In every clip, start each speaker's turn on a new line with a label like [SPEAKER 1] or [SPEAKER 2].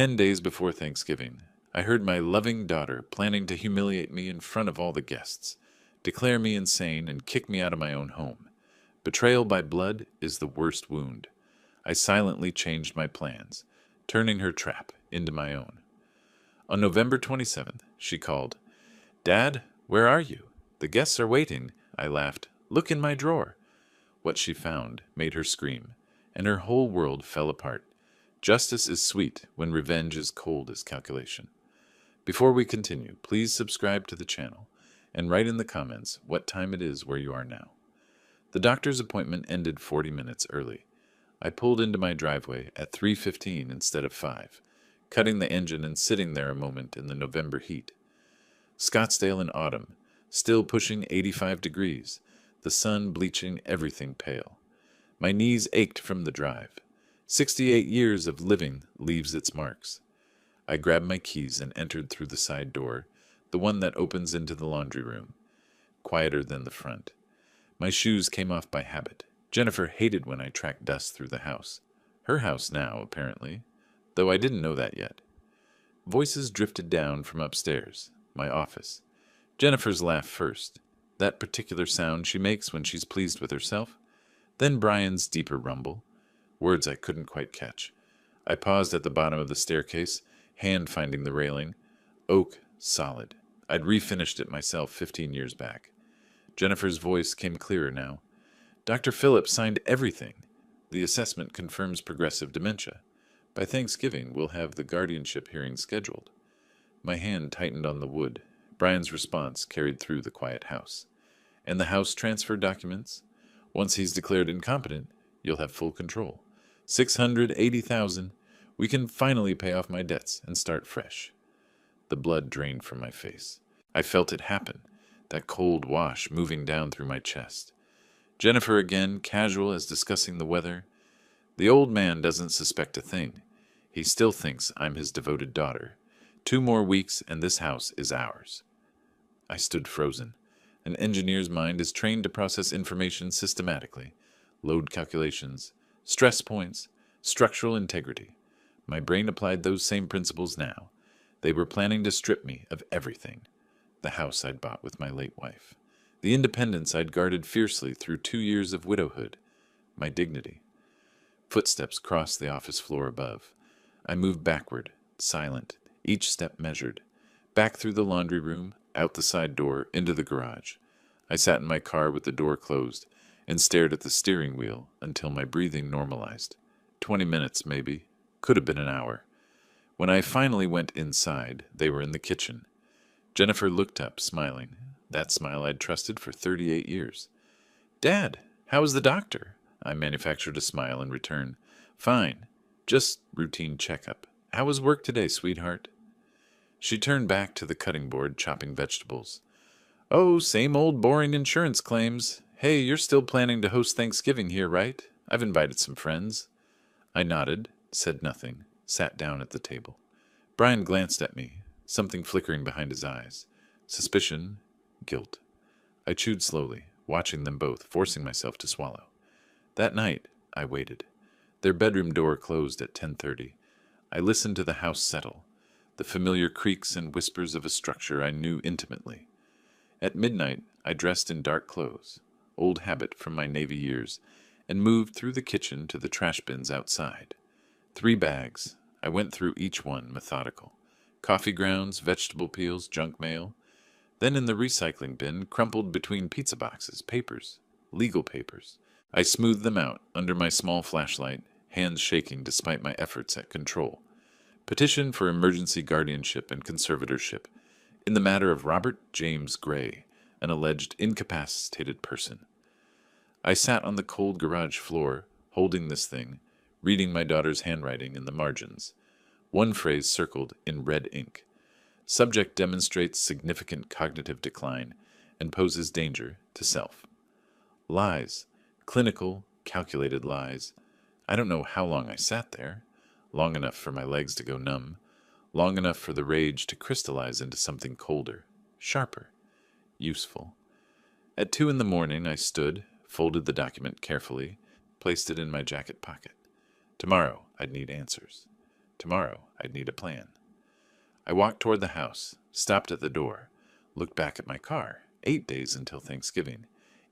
[SPEAKER 1] 10 days before Thanksgiving, I heard my loving daughter planning to humiliate me in front of all the guests, declare me insane, and kick me out of my own home. Betrayal by blood is the worst wound. I silently changed my plans, turning her trap into my own. On November 27th, she called. "Dad, where are you? The guests are waiting." I laughed. "Look in my drawer." What she found made her scream, and her whole world fell apart. Justice is sweet when revenge is cold as calculation. Before we continue, please subscribe to the channel and write in the comments what time it is where you are now. The doctor's appointment ended 40 minutes early. I pulled into my driveway at 3:15 instead of 5, cutting the engine and sitting there a moment in the November heat. Scottsdale in autumn, still pushing 85 degrees, the sun bleaching everything pale. My knees ached from the drive. 68 years of living leaves its marks. I grabbed my keys and entered through the side door, the one that opens into the laundry room, quieter than the front. My shoes came off by habit. Jennifer hated when I tracked dust through the house. Her house now, apparently, though I didn't know that yet. Voices drifted down from upstairs, my office. Jennifer's laugh first, that particular sound she makes when she's pleased with herself. Then Brian's deeper rumble, words I couldn't quite catch. I paused at the bottom of the staircase, hand finding the railing. Oak, solid. I'd refinished it myself 15 years back. Jennifer's voice came clearer now. "Dr. Phillips signed everything. The assessment confirms progressive dementia. By Thanksgiving, we'll have the guardianship hearing scheduled." My hand tightened on the wood. Brian's response carried through the quiet house. "And the house transfer documents? Once he's declared incompetent, you'll have full control. 680,000. We can finally pay off my debts and start fresh." The blood drained from my face. I felt it happen, that cold wash moving down through my chest. Jennifer again, casual as discussing the weather. "The old man doesn't suspect a thing. He still thinks I'm his devoted daughter. 2 more weeks and this house is ours." I stood frozen. An engineer's mind is trained to process information systematically. Load calculations, stress points, structural integrity. My brain applied those same principles now. They were planning to strip me of everything. The house I'd bought with my late wife. The independence I'd guarded fiercely through 2 years of widowhood. My dignity. Footsteps crossed the office floor above. I moved backward, silent, each step measured. Back through the laundry room, out the side door, into the garage. I sat in my car with the door closed and stared at the steering wheel until my breathing normalized. 20 minutes, maybe. Could have been an hour. When I finally went inside, they were in the kitchen. Jennifer looked up, smiling. That smile I'd trusted for 38 years. "Dad, how is the doctor?" I manufactured a smile in return. "Fine. Just routine checkup. How was work today, sweetheart?" She turned back to the cutting board, chopping vegetables. "Oh, same old boring insurance claims. Hey, you're still planning to host Thanksgiving here, right? I've invited some friends." I nodded, said nothing, sat down at the table. Brian glanced at me, something flickering behind his eyes. Suspicion, guilt. I chewed slowly, watching them both, forcing myself to swallow. That night, I waited. Their bedroom door closed at 10:30. I listened to the house settle, the familiar creaks and whispers of a structure I knew intimately. At midnight, I dressed in dark clothes, old habit from my Navy years, and moved through the kitchen to the trash bins outside. 3 bags. I went through each one, methodical. Coffee grounds, vegetable peels, junk mail. Then in the recycling bin, crumpled between pizza boxes, papers, legal papers. I smoothed them out under my small flashlight, hands shaking despite my efforts at control. Petition for emergency guardianship and conservatorship in the matter of Robert James Gray, an alleged incapacitated person. I sat on the cold garage floor, holding this thing, reading my daughter's handwriting in the margins. One phrase circled in red ink. Subject demonstrates significant cognitive decline and poses danger to self. Lies. Clinical, calculated lies. I don't know how long I sat there. Long enough for my legs to go numb. Long enough for the rage to crystallize into something colder, sharper, useful. At 2 a.m, I stood, folded the document carefully, placed it in my jacket pocket. Tomorrow, I'd need answers. Tomorrow, I'd need a plan. I walked toward the house, stopped at the door, looked back at my car. 8 days until Thanksgiving.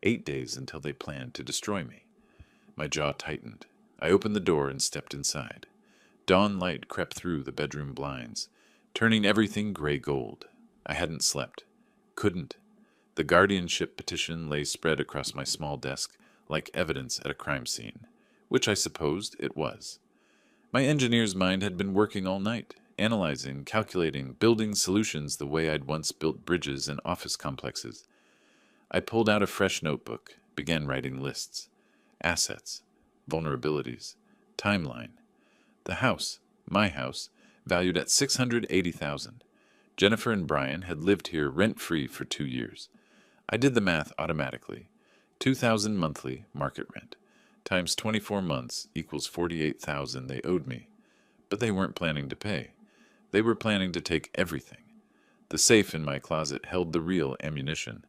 [SPEAKER 1] 8 days until they planned to destroy me. My jaw tightened. I opened the door and stepped inside. Dawn light crept through the bedroom blinds, turning everything gray gold. I hadn't slept. Couldn't. The guardianship petition lay spread across my small desk like evidence at a crime scene, which I supposed it was. My engineer's mind had been working all night, analyzing, calculating, building solutions the way I'd once built bridges and office complexes. I pulled out a fresh notebook, began writing lists. Assets, vulnerabilities, timeline. The house, my house, valued at $680,000. Jennifer and Brian had lived here rent-free for 2 years. I did the math automatically. $2,000 monthly market rent times 24 months equals $48,000 they owed me. But they weren't planning to pay. They were planning to take everything. The safe in my closet held the real ammunition.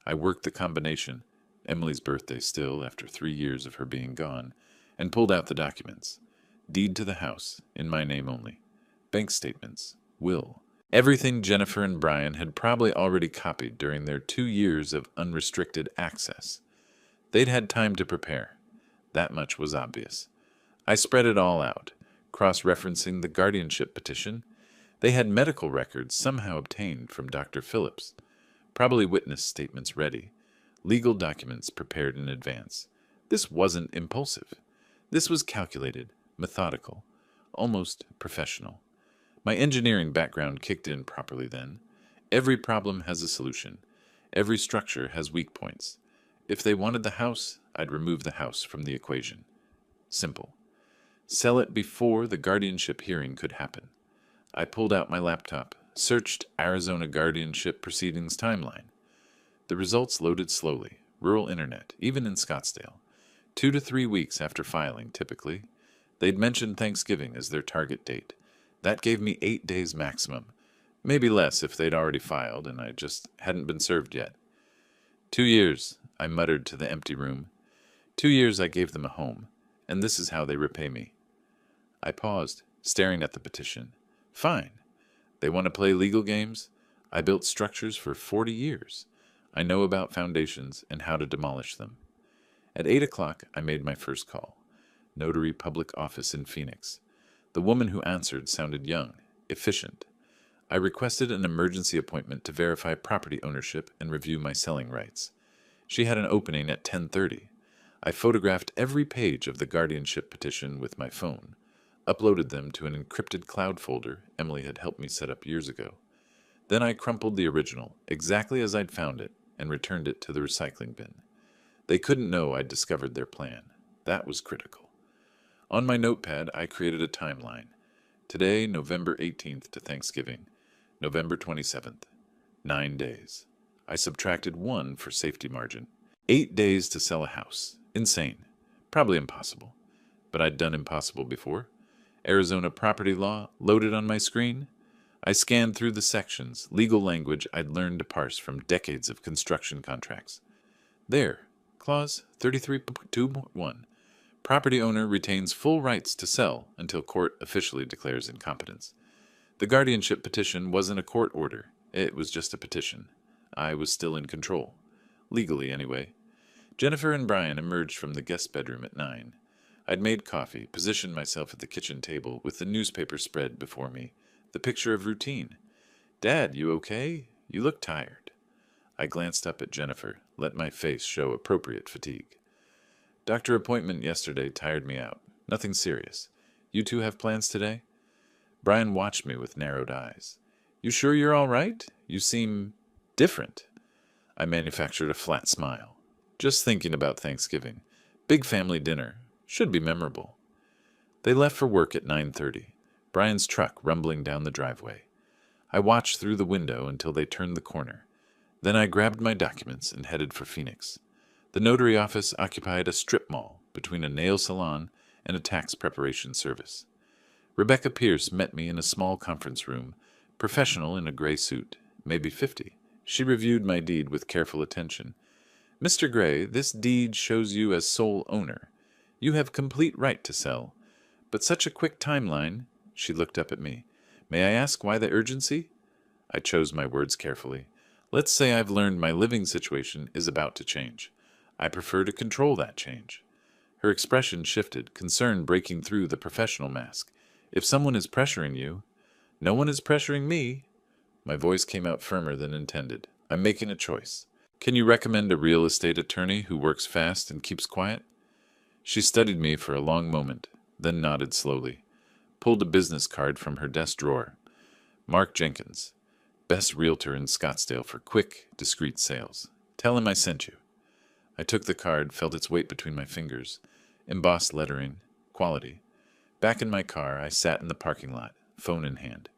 [SPEAKER 1] I worked the combination, Emily's birthday still after 3 years of her being gone, and pulled out the documents. Deed to the house, in my name only. Bank statements, will. Everything Jennifer and Brian had probably already copied during their 2 years of unrestricted access. They'd had time to prepare. That much was obvious. I spread it all out, cross-referencing the guardianship petition. They had medical records somehow obtained from Dr. Phillips, probably witness statements ready, legal documents prepared in advance. This wasn't impulsive. This was calculated, methodical, almost professional. My engineering background kicked in properly then. Every problem has a solution. Every structure has weak points. If they wanted the house, I'd remove the house from the equation. Simple. Sell it before the guardianship hearing could happen. I pulled out my laptop, searched Arizona guardianship proceedings timeline. The results loaded slowly, rural internet, even in Scottsdale. 2 to 3 weeks after filing, typically. They'd mentioned Thanksgiving as their target date. That gave me 8 days maximum. Maybe less if they'd already filed and I just hadn't been served yet. 2 years, I muttered to the empty room. 2 years I gave them a home, and this is how they repay me. I paused, staring at the petition. Fine. They want to play legal games? I built structures for 40 years. I know about foundations and how to demolish them. At 8 o'clock, I made my first call. Notary Public Office in Phoenix. The woman who answered sounded young, efficient. I requested an emergency appointment to verify property ownership and review my selling rights. She had an opening at 10:30. I photographed every page of the guardianship petition with my phone, uploaded them to an encrypted cloud folder Emily had helped me set up years ago. Then I crumpled the original, exactly as I'd found it, and returned it to the recycling bin. They couldn't know I'd discovered their plan. That was critical. On my notepad, I created a timeline. Today, November 18th to Thanksgiving, November 27th. 9 days. I subtracted 1 for safety margin. 8 days to sell a house. Insane. Probably impossible. But I'd done impossible before. Arizona property law loaded on my screen. I scanned through the sections, legal language I'd learned to parse from decades of construction contracts. There, clause 33.2.1. Property owner retains full rights to sell until court officially declares incompetence. The guardianship petition wasn't a court order. It was just a petition. I was still in control. Legally, anyway. Jennifer and Brian emerged from the guest bedroom at 9. I'd made coffee, positioned myself at the kitchen table with the newspaper spread before me, the picture of routine. Dad, you okay? You look tired. I glanced up at Jennifer, let my face show appropriate fatigue. Doctor appointment yesterday tired me out. Nothing serious. You two have plans today? Brian watched me with narrowed eyes. You sure you're all right? You seem different. I manufactured a flat smile. Just thinking about Thanksgiving. Big family dinner. Should be memorable. They left for work at 9:30. Brian's truck rumbling down the driveway. I watched through the window until they turned the corner. Then I grabbed my documents and headed for Phoenix. The notary office occupied a strip mall between a nail salon and a tax preparation service. Rebecca Pierce met me in a small conference room, professional in a gray suit, maybe 50. She reviewed my deed with careful attention. Mr. Gray, this deed shows you as sole owner. You have complete right to sell, but such a quick timeline, She looked up at me. May I ask why the urgency? I chose my words carefully. Let's say I've learned my living situation is about to change. I prefer to control that change. Her expression shifted, concern breaking through the professional mask. If someone is pressuring you, no one is pressuring me. My voice came out firmer than intended. I'm making a choice. Can you recommend a real estate attorney who works fast and keeps quiet? She studied me for a long moment, then nodded slowly, pulled a business card from her desk drawer. Mark Jenkins, best realtor in Scottsdale for quick, discreet sales. Tell him I sent you. I took the card, felt its weight between my fingers. Embossed lettering, quality. Back in my car, I sat in the parking lot, phone in hand.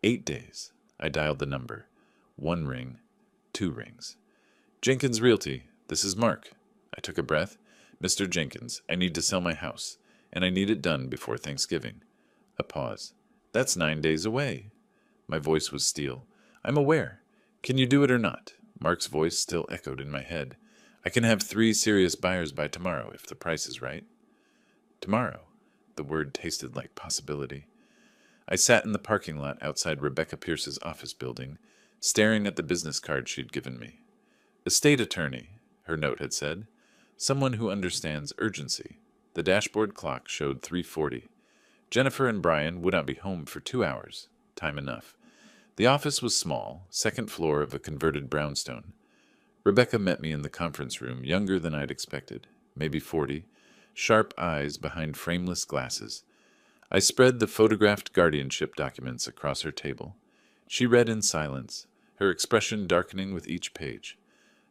[SPEAKER 1] 8 days. I dialed the number. 1 ring, 2 rings. Jenkins Realty, this is Mark. I took a breath. Mr. Jenkins, I need to sell my house, and I need it done before Thanksgiving. A pause. That's 9 days away. My voice was steel. I'm aware. Can you do it or not? Mark's voice still echoed in my head. I can have 3 serious buyers by tomorrow if the price is right. Tomorrow. The word tasted like possibility. I sat in the parking lot outside Rebecca Pierce's office building, staring at the business card she'd given me. Estate attorney, her note had said. Someone who understands urgency. The dashboard clock showed 3:40. Jennifer and Brian would not be home for 2 hours. Time enough. The office was small, 2nd floor of a converted brownstone. Rebecca met me in the conference room, younger than I'd expected, maybe 40, sharp eyes behind frameless glasses. I spread the photographed guardianship documents across her table. She read in silence, her expression darkening with each page.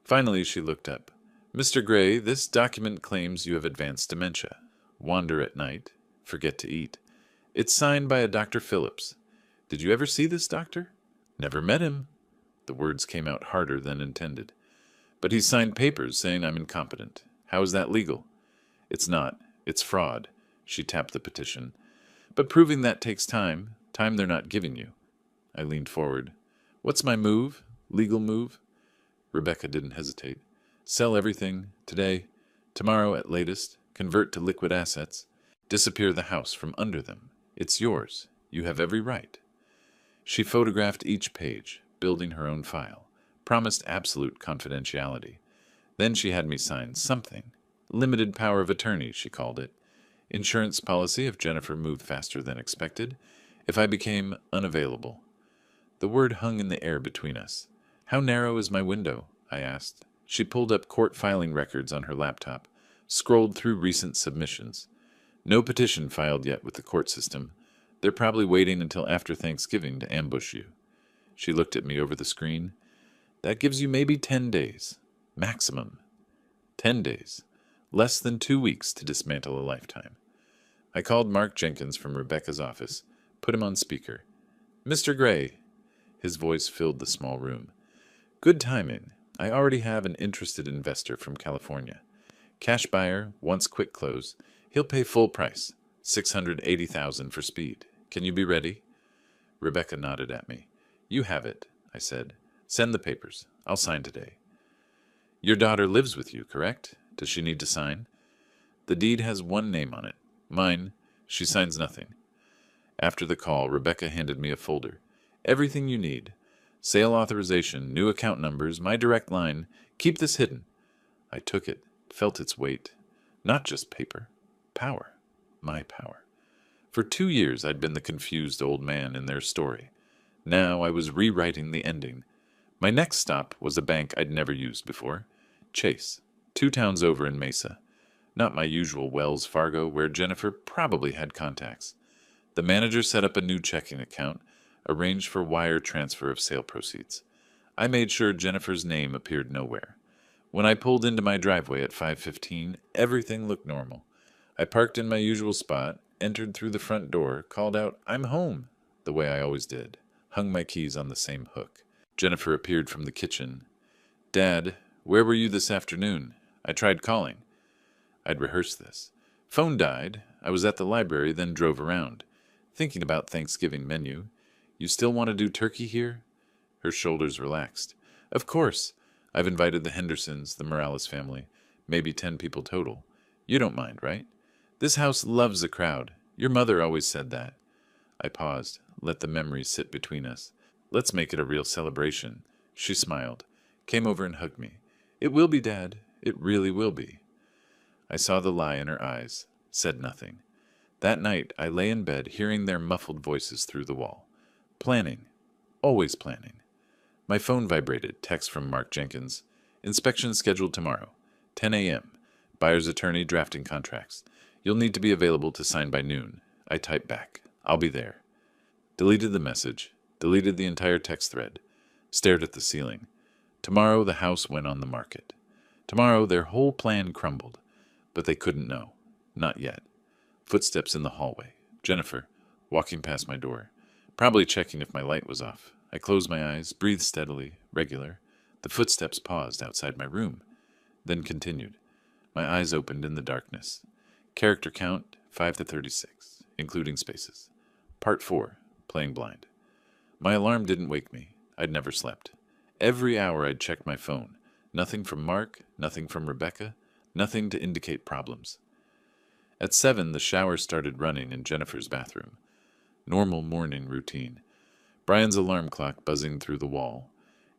[SPEAKER 1] Finally, she looked up. Mr. Gray, this document claims you have advanced dementia. Wander at night. Forget to eat. It's signed by a Dr. Phillips. Did you ever see this doctor? Never met him. The words came out harder than intended. But he signed papers saying I'm incompetent. How is that legal? It's not. It's fraud. She tapped the petition. But proving that takes time they're not giving you. I leaned forward. What's my move? Legal move? Rebecca didn't hesitate. Sell everything, today, tomorrow at latest, convert to liquid assets, disappear the house from under them. It's yours. You have every right. She photographed each page, building her own file, promised absolute confidentiality. Then she had me sign something. Limited power of attorney, she called it. Insurance policy if Jennifer moved faster than expected, if I became unavailable. The word hung in the air between us. How narrow is my window? I asked. She pulled up court filing records on her laptop, scrolled through recent submissions. No petition filed yet with the court system. They're probably waiting until after Thanksgiving to ambush you. She looked at me over the screen. That gives you maybe 10 days. Maximum. 10 days. Less than 2 weeks to dismantle a lifetime. I called Mark Jenkins from Rebecca's office, put him on speaker. Mr. Gray. His voice filled the small room. Good timing. I already have an interested investor from California. Cash buyer, wants quick close. He'll pay full price, $680,000 for speed. Can you be ready? Rebecca nodded at me. You have it, I said. Send the papers. I'll sign today. Your daughter lives with you, correct? Does she need to sign? The deed has one name on it. Mine. She signs nothing. After the call, Rebecca handed me a folder. Everything you need. Sale authorization, new account numbers, my direct line. Keep this hidden. I took it, felt its weight. Not just paper. Power. My power. For 2 years I'd been the confused old man in their story. Now I was rewriting the ending. My next stop was a bank I'd never used before. Chase, 2 towns over in Mesa. Not my usual Wells Fargo, where Jennifer probably had contacts. The manager set up a new checking account, arranged for wire transfer of sale proceeds. I made sure Jennifer's name appeared nowhere. When I pulled into my driveway at 5:15, everything looked normal. I parked in my usual spot, entered through the front door, called out, "I'm home," the way I always did, hung my keys on the same hook. Jennifer appeared from the kitchen. "Dad, where were you this afternoon? I tried calling." I'd rehearsed this. Phone died. I was at the library, then drove around. Thinking about Thanksgiving menu. You still want to do turkey here? Her shoulders relaxed. Of course. I've invited the Hendersons, the Morales family. Maybe 10 people total. You don't mind, right? This house loves a crowd. Your mother always said that. I paused, let the memory sit between us. Let's make it a real celebration. She smiled, came over and hugged me. It will be, Dad. It really will be. I saw the lie in her eyes, said nothing. That night, I lay in bed, hearing their muffled voices through the wall. Planning. Always planning. My phone vibrated, text from Mark Jenkins. Inspection scheduled tomorrow, 10 a.m. Buyer's attorney drafting contracts. You'll need to be available to sign by noon. I typed back. I'll be there. Deleted the message. Deleted the entire text thread. Stared at the ceiling. Tomorrow the house went on the market. Tomorrow their whole plan crumbled. But they couldn't know. Not yet. Footsteps in the hallway. Jennifer, walking past my door. Probably checking if my light was off. I closed my eyes, breathed steadily, regular. The footsteps paused outside my room, then continued. My eyes opened in the darkness. Character count, 5 to 36, including spaces. Part 4, playing blind. My alarm didn't wake me. I'd never slept. Every hour I'd checked my phone. Nothing from Mark, nothing from Rebecca, nothing to indicate problems. At 7, the shower started running in Jennifer's bathroom. Normal morning routine. Brian's alarm clock buzzing through the wall.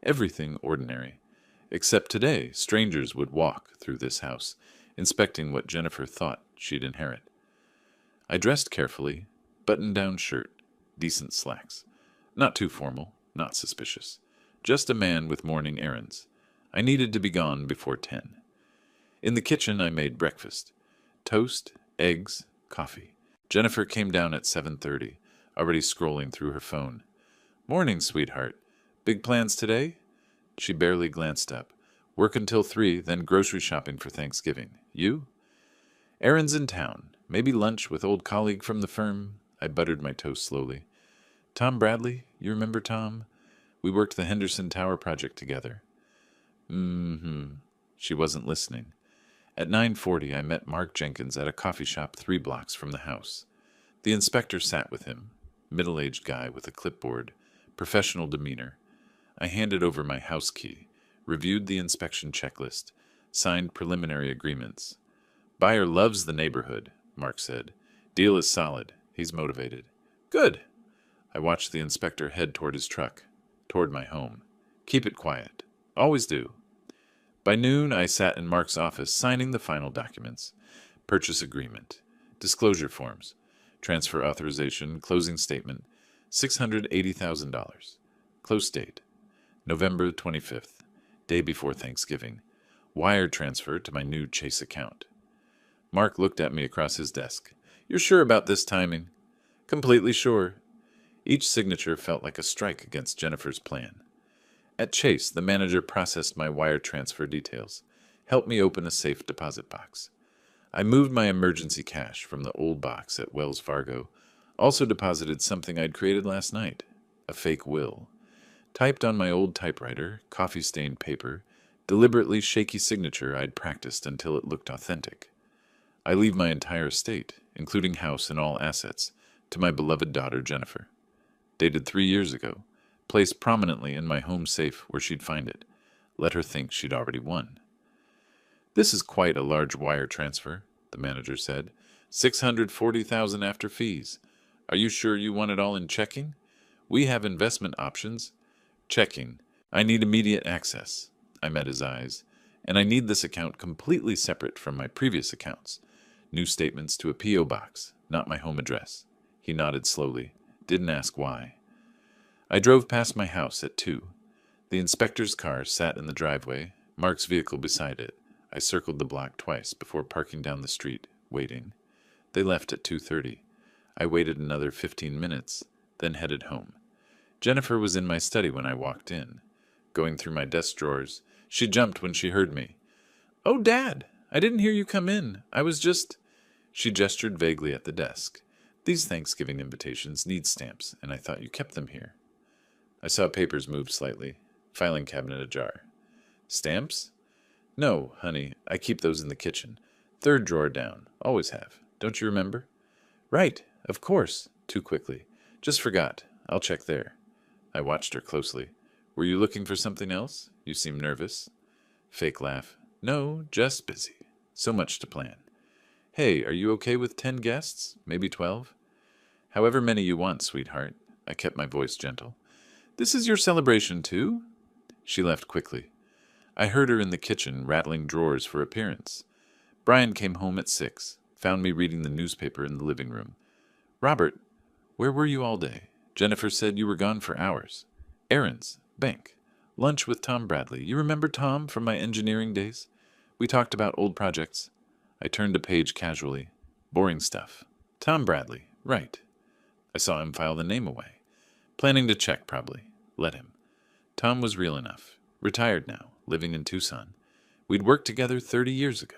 [SPEAKER 1] Everything ordinary. Except today, strangers would walk through this house, inspecting what Jennifer thought she'd inherit. I dressed carefully, button-down shirt, decent slacks. Not too formal, not suspicious. Just a man with morning errands. I needed to be gone before 10. In the kitchen, I made breakfast. Toast, eggs, coffee. Jennifer came down at 7:30, already scrolling through her phone. Morning, sweetheart. Big plans today? She barely glanced up. Work until 3, then grocery shopping for Thanksgiving. You? Errands in town. Maybe lunch with old colleague from the firm. I buttered my toast slowly. Tom Bradley? You remember Tom? We worked the Henderson Tower project together. She wasn't listening. At 9:40, I met Mark Jenkins at a coffee shop 3 blocks from the house. The inspector sat with him, middle-aged guy with a clipboard, professional demeanor. I handed over my house key, reviewed the inspection checklist, signed preliminary agreements. Buyer loves the neighborhood, Mark said. Deal is solid. He's motivated. Good. I watched the inspector head toward his truck, toward my home. Keep it quiet. Always do. By noon, I sat in Mark's office signing the final documents. Purchase agreement, disclosure forms, transfer authorization, closing statement, $680,000. Close date, November 25th, day before Thanksgiving. Wire transfer to my new Chase account. Mark looked at me across his desk. You're sure about this timing? Completely sure. Each signature felt like a strike against Jennifer's plan. At Chase, the manager processed my wire transfer details, helped me open a safe deposit box. I moved my emergency cash from the old box at Wells Fargo, also deposited something I'd created last night, a fake will. Typed on my old typewriter, coffee-stained paper, deliberately shaky signature I'd practiced until it looked authentic. I leave my entire estate, including house and all assets, to my beloved daughter Jennifer. Dated 3 years ago. Placed prominently in my home safe where she'd find it. Let her think she'd already won. This is quite a large wire transfer, the manager said. $640,000 after fees. Are you sure you want it all in checking? We have investment options. Checking. I need immediate access. I met his eyes. And I need this account completely separate from my previous accounts. New statements to a P.O. box, not my home address. He nodded slowly. Didn't ask why. I drove past my house at 2. The inspector's car sat in the driveway, Mark's vehicle beside it. I circled the block twice before parking down the street, waiting. They left at 2:30. I waited another 15 minutes, then headed home. Jennifer was in my study when I walked in. Going through my desk drawers, she jumped when she heard me. Oh, Dad, I didn't hear you come in. I was just... She gestured vaguely at the desk. These Thanksgiving invitations need stamps, and I thought you kept them here. I saw papers move slightly, filing cabinet ajar. Stamps? No, honey, I keep those in the kitchen. 3rd drawer down, always have. Don't you remember? Right, of course, too quickly. Just forgot. I'll check there. I watched her closely. Were you looking for something else? You seem nervous. Fake laugh. No, just busy. So much to plan. Hey, are you okay with 10 guests? Maybe 12? However many you want, sweetheart. I kept my voice gentle. This is your celebration, too? She left quickly. I heard her in the kitchen rattling drawers for appearance. Brian came home at 6, found me reading the newspaper in the living room. Robert, where were you all day? Jennifer said you were gone for hours. Errands, bank, lunch with Tom Bradley. You remember Tom from my engineering days? We talked about old projects. I turned a page casually. Boring stuff. Tom Bradley, right. I saw him file the name away. Planning to check, probably. Let him. Tom was real enough. Retired now, living in Tucson. We'd worked together 30 years ago.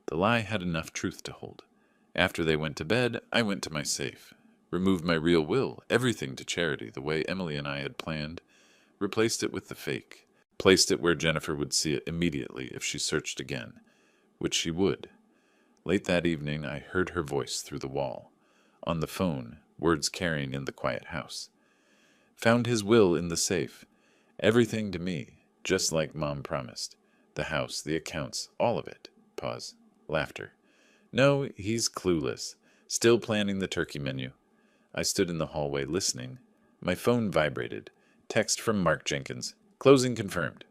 [SPEAKER 1] The lie had enough truth to hold. After they went to bed, I went to my safe. Removed my real will, everything to charity, the way Emily and I had planned. Replaced it with the fake. Placed it where Jennifer would see it immediately if she searched again. Which she would. Late that evening, I heard her voice through the wall. On the phone, words carrying in the quiet house. Found his will in the safe. Everything to me, just like Mom promised. The house, the accounts, all of it. Pause. Laughter. No, he's clueless. Still planning the turkey menu. I stood in the hallway listening. My phone vibrated. Text from Mark Jenkins. Closing confirmed.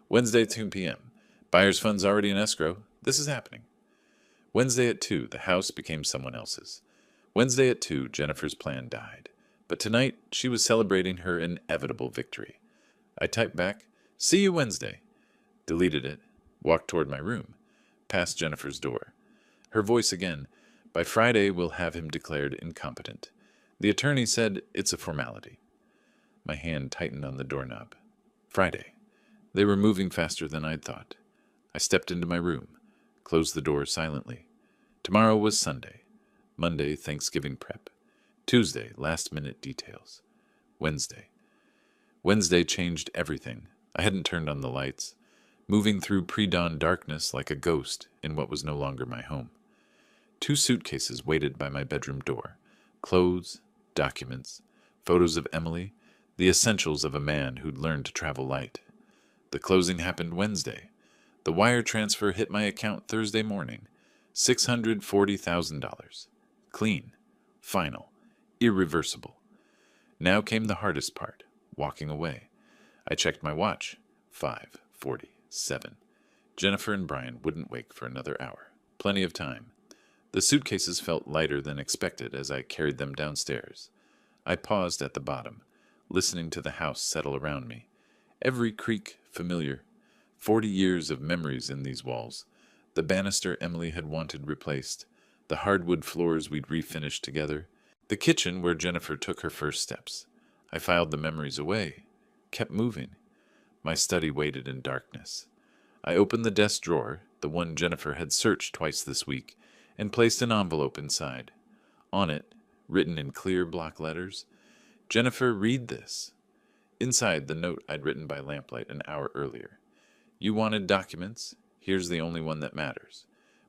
[SPEAKER 1] Wednesday, 2 p.m. Buyer's funds already in escrow. This is happening. Wednesday at 2, the house became someone else's. Wednesday at 2, Jennifer's plan died. But tonight, she was celebrating her inevitable victory. I typed back, see you Wednesday. Deleted it. Walked toward my room. Past Jennifer's door. Her voice again. By Friday, we'll have him declared incompetent. The attorney said it's a formality. My hand tightened on the doorknob. Friday. They were moving faster than I'd thought. I stepped into my room. Closed the door silently. Tomorrow was Sunday. Monday, Thanksgiving prep. Tuesday, last-minute details. Wednesday. Wednesday changed everything. I hadn't turned on the lights. Moving through pre-dawn darkness like a ghost in what was no longer my home. 2 suitcases waited by my bedroom door. Clothes, documents, photos of Emily, the essentials of a man who'd learned to travel light. The closing happened Wednesday. The wire transfer hit my account Thursday morning. $640,000. Clean. Final. Irreversible. Now came the hardest part, walking away. I checked my watch. 5:47. Jennifer and Brian wouldn't wake for another hour. Plenty of time. The suitcases felt lighter than expected as I carried them downstairs. I paused at the bottom, listening to the house settle around me. Every creak familiar. 40 years of memories in these walls. The banister Emily had wanted replaced. The hardwood floors we'd refinished together. The kitchen where Jennifer took her first steps. I filed the memories away. Kept moving. My study waited in darkness. I opened the desk drawer, the one Jennifer had searched twice this week, and placed an envelope inside. On it, written in clear block letters, Jennifer, read this. Inside, the note I'd written by lamplight an hour earlier. You wanted documents? Here's the only one that matters.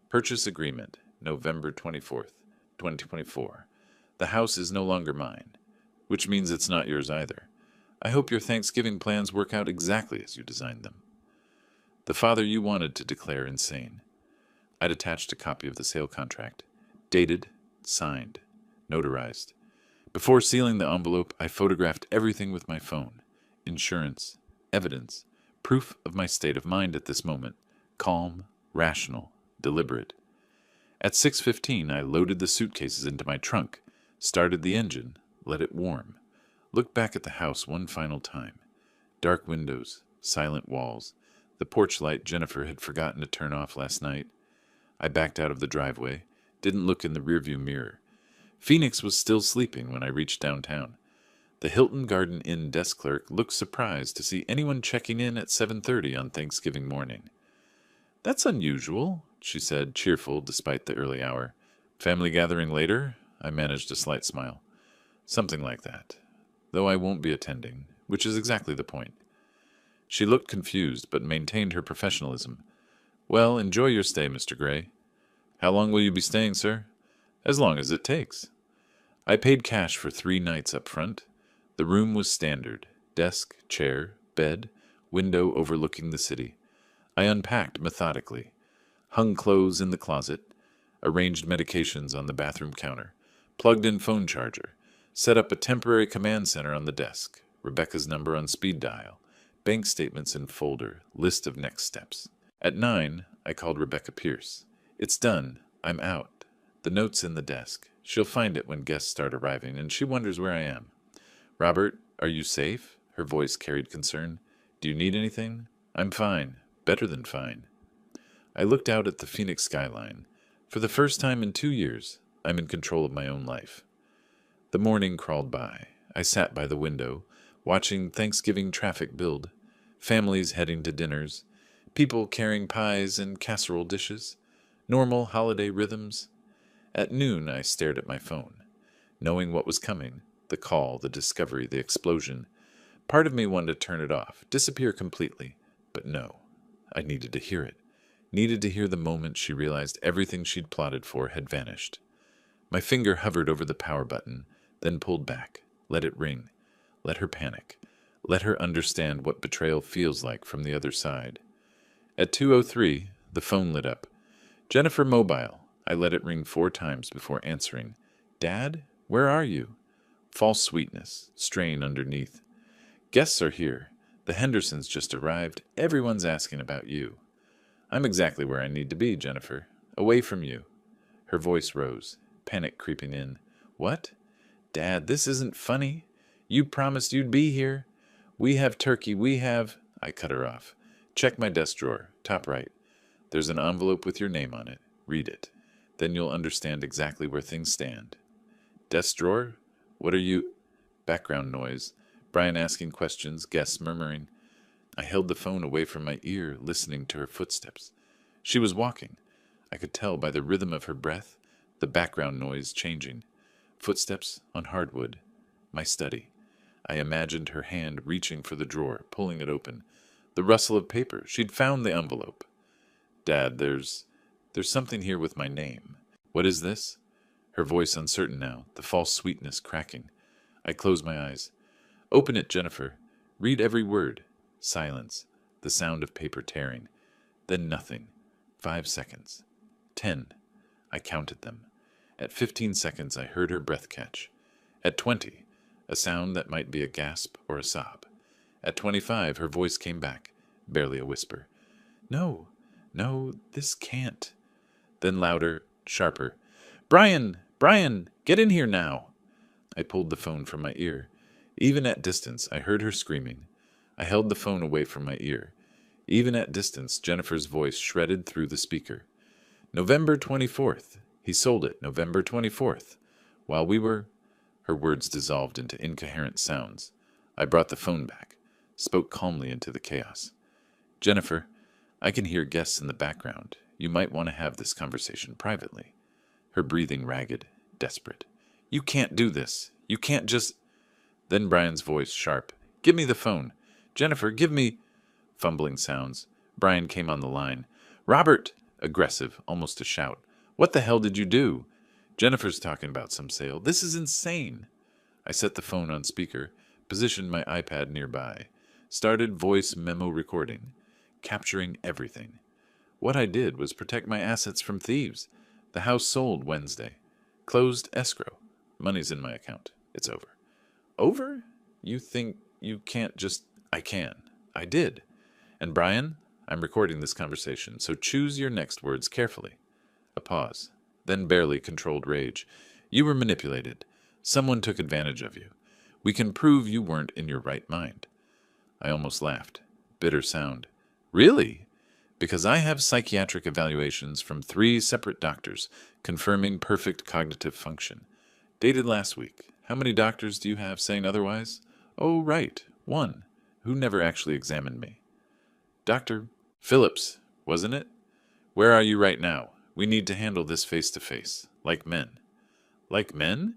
[SPEAKER 1] Purchase agreement, November 24th, 2024. The house is no longer mine, which means it's not yours either. I hope your Thanksgiving plans work out exactly as you designed them. The father you wanted to declare insane. I'd attached a copy of the sale contract. Dated, signed, notarized. Before sealing the envelope, I photographed everything with my phone. Insurance, evidence, proof of my state of mind at this moment. Calm, rational, deliberate. At 6:15, I loaded the suitcases into my trunk, started the engine, let it warm. Looked back at the house one final time. Dark windows, silent walls, the porch light Jennifer had forgotten to turn off last night. I backed out of the driveway, didn't look in the rearview mirror. Phoenix was still sleeping when I reached downtown. The Hilton Garden Inn desk clerk looked surprised to see anyone checking in at 7:30 on Thanksgiving morning. That's unusual, she said, cheerful despite the early hour. Family gathering later? I managed a slight smile. Something like that. Though I won't be attending, which is exactly the point. She looked confused, but maintained her professionalism. Well, enjoy your stay, Mr. Gray. How long will you be staying, sir? As long as it takes. I paid cash for 3 nights up front. The room was standard. Desk, chair, bed, window overlooking the city. I unpacked methodically. Hung clothes in the closet. Arranged medications on the bathroom counter. Plugged in phone charger. Set up a temporary command center on the desk. Rebecca's number on speed dial. Bank statements in folder. List of next steps. At 9, I called Rebecca Pierce. It's done. I'm out. The note's in the desk. She'll find it when guests start arriving, and she wonders where I am. Robert, are you safe? Her voice carried concern. Do you need anything? I'm fine. Better than fine. I looked out at the Phoenix skyline. For the first time in 2 years, I'm in control of my own life. The morning crawled by. I sat by the window, watching Thanksgiving traffic build, families heading to dinners, people carrying pies and casserole dishes, normal holiday rhythms. At noon, I stared at my phone, knowing what was coming, the call, the discovery, the explosion. Part of me wanted to turn it off, disappear completely, but no. I needed to hear it. Needed to hear the moment she realized everything she'd plotted for had vanished. My finger hovered over the power button, then pulled back. Let it ring. Let her panic. Let her understand what betrayal feels like from the other side. At 2:03, the phone lit up. Jennifer Mobile. I let it ring 4 times before answering. Dad, where are you? False sweetness, strain underneath. Guests are here. The Hendersons just arrived. Everyone's asking about you. I'm exactly where I need to be, Jennifer. Away from you. Her voice rose, panic creeping in. What? Dad, this isn't funny. You promised you'd be here. We have turkey, we have... I cut her off. Check my desk drawer, top right. There's an envelope with your name on it. Read it. Then you'll understand exactly where things stand. Desk drawer? What are you... Background noise. Brian asking questions, guests murmuring. I held the phone away from my ear, listening to her footsteps. She was walking. I could tell by the rhythm of her breath, the background noise changing. Footsteps on hardwood. My study. I imagined her hand reaching for the drawer, pulling it open. The rustle of paper. She'd found the envelope. Dad, there's something here with my name. What is this? Her voice uncertain now, the false sweetness cracking. I closed my eyes. Open it, Jennifer. Read every word. Silence. The sound of paper tearing. Then nothing. 5 seconds. 10. I counted them. At 15 seconds, I heard her breath catch. At 20, a sound that might be a gasp or a sob. At 25, her voice came back, barely a whisper. No, this can't. Then louder, sharper. Brian, get in here now. I pulled the phone from my ear. Even at distance, I heard her screaming. I held the phone away from my ear. Even at distance, Jennifer's voice shredded through the speaker. November 24th. He sold it, November 24th. While we were... Her words dissolved into incoherent sounds. I brought the phone back, spoke calmly into the chaos. Jennifer, I can hear guests in the background. You might want to have this conversation privately. Her breathing ragged, desperate. You can't do this. You can't just... Then Brian's voice, sharp. Give me the phone. Jennifer, give me... Fumbling sounds. Brian came on the line. Robert! Aggressive, almost a shout. What the hell did you do? Jennifer's talking about some sale. This is insane. I set the phone on speaker, positioned my iPad nearby, started voice memo recording, capturing everything. What I did was protect my assets from thieves. The house sold Wednesday. Closed escrow. Money's in my account. It's over. Over? You think you can't just... I can. I did. And Brian, I'm recording this conversation, so choose your next words carefully. A pause. Then barely controlled rage. You were manipulated. Someone took advantage of you. We can prove you weren't in your right mind. I almost laughed. Bitter sound. Really? Because I have psychiatric evaluations from 3 separate doctors confirming perfect cognitive function. Dated last week. How many doctors do you have saying otherwise? Oh, right. 1, who never actually examined me. Dr. Phillips, wasn't it? Where are you right now? We need to handle this face-to-face, like men. Like men?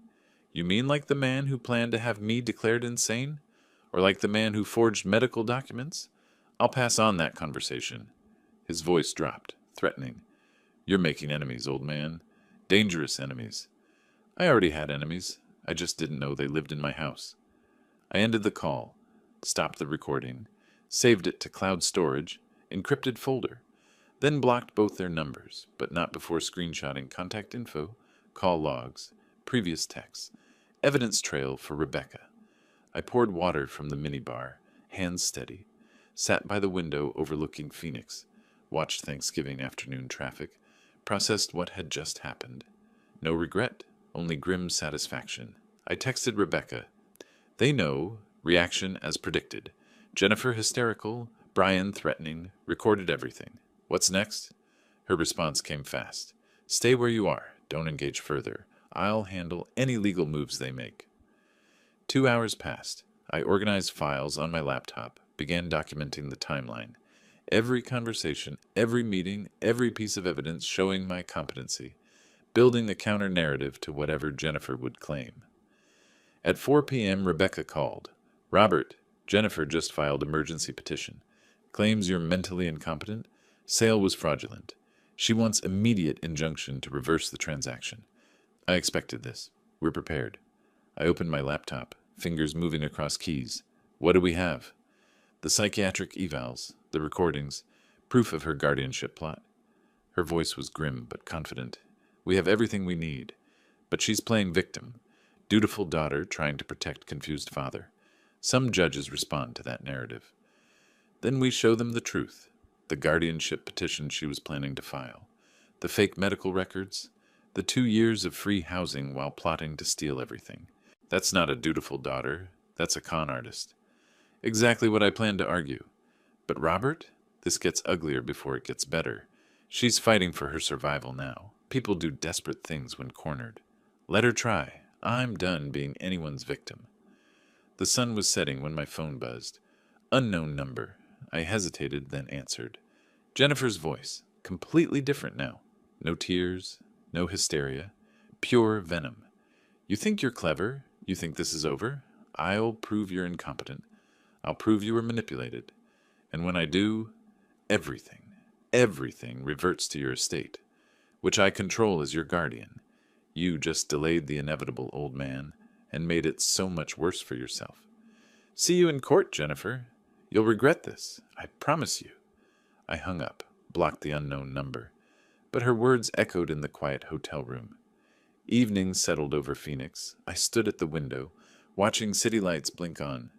[SPEAKER 1] You mean like the man who planned to have me declared insane? Or like the man who forged medical documents? I'll pass on that conversation. His voice dropped, threatening. You're making enemies, old man. Dangerous enemies. I already had enemies. I just didn't know they lived in my house. I ended the call, stopped the recording, saved it to cloud storage, encrypted folder, then blocked both their numbers, but not before screenshotting contact info, call logs, previous texts, Evidence trail for Rebecca. I poured water from the minibar, hands steady, sat by the window overlooking Phoenix, watched Thanksgiving afternoon traffic, processed what had just happened. No regret, only grim satisfaction. I texted Rebecca. They know, reaction as predicted. Jennifer hysterical, Brian threatening, recorded everything. What's next? Her response came fast. Stay where you are, don't engage further. I'll handle any legal moves they make. 2 hours passed. I organized files on my laptop, began documenting the timeline. Every conversation, every meeting, every piece of evidence showing my competency, building the counter-narrative to whatever Jennifer would claim. At 4 p.m., Rebecca called. Robert, Jennifer just filed emergency petition. Claims you're mentally incompetent. Sale was fraudulent. She wants immediate injunction to reverse the transaction. I expected this. We're prepared. I opened my laptop, fingers moving across keys. What do we have? The psychiatric evals, the recordings, proof of her guardianship plot. Her voice was grim but confident. We have everything we need. But she's playing victim. Dutiful daughter trying to protect confused father. Some judges respond to that narrative. Then we show them the truth. The guardianship petition she was planning to file. The fake medical records. The 2 years of free housing while plotting to steal everything. That's not a dutiful daughter. That's a con artist. Exactly what I planned to argue. But Robert? This gets uglier before it gets better. She's fighting for her survival now. People do desperate things when cornered. Let her try. I'm done being anyone's victim. The sun was setting when my phone buzzed. Unknown number. I hesitated, then answered. Jennifer's voice. Completely different now. No tears, no hysteria. Pure venom. You think you're clever? You think this is over? I'll prove you're incompetent. I'll prove you were manipulated. And when I do, everything reverts to your estate, which I control as your guardian. You just delayed the inevitable, old man, and made it so much worse for yourself. See you in court, Jennifer. You'll regret this, I promise you. I hung up, blocked the unknown number, but her words echoed in the quiet hotel room. Evening settled over Phoenix. I stood at the window, watching city lights blink on.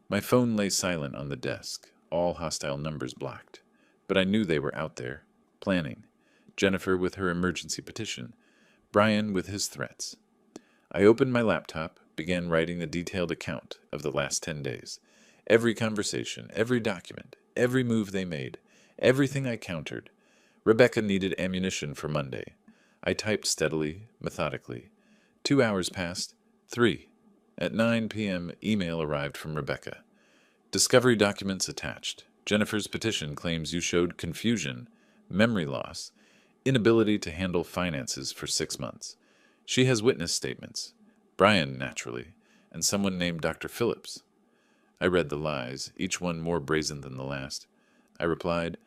[SPEAKER 1] My phone lay silent on the desk, all hostile numbers blocked. But I knew they were out there, planning. Jennifer with her emergency petition, Brian with his threats. I opened my laptop, began writing a detailed account of the last 10 days. Every conversation, every document, every move they made, everything I countered. Rebecca needed ammunition for Monday. I typed steadily, methodically. 2 hours passed. 3. At 9 p.m., email arrived from Rebecca. Discovery documents attached. Jennifer's petition claims you showed confusion, memory loss, inability to handle finances for 6 months. She has witness statements. Brian, naturally, and someone named Dr. Phillips. I read the lies, each one more brazen than the last. I replied,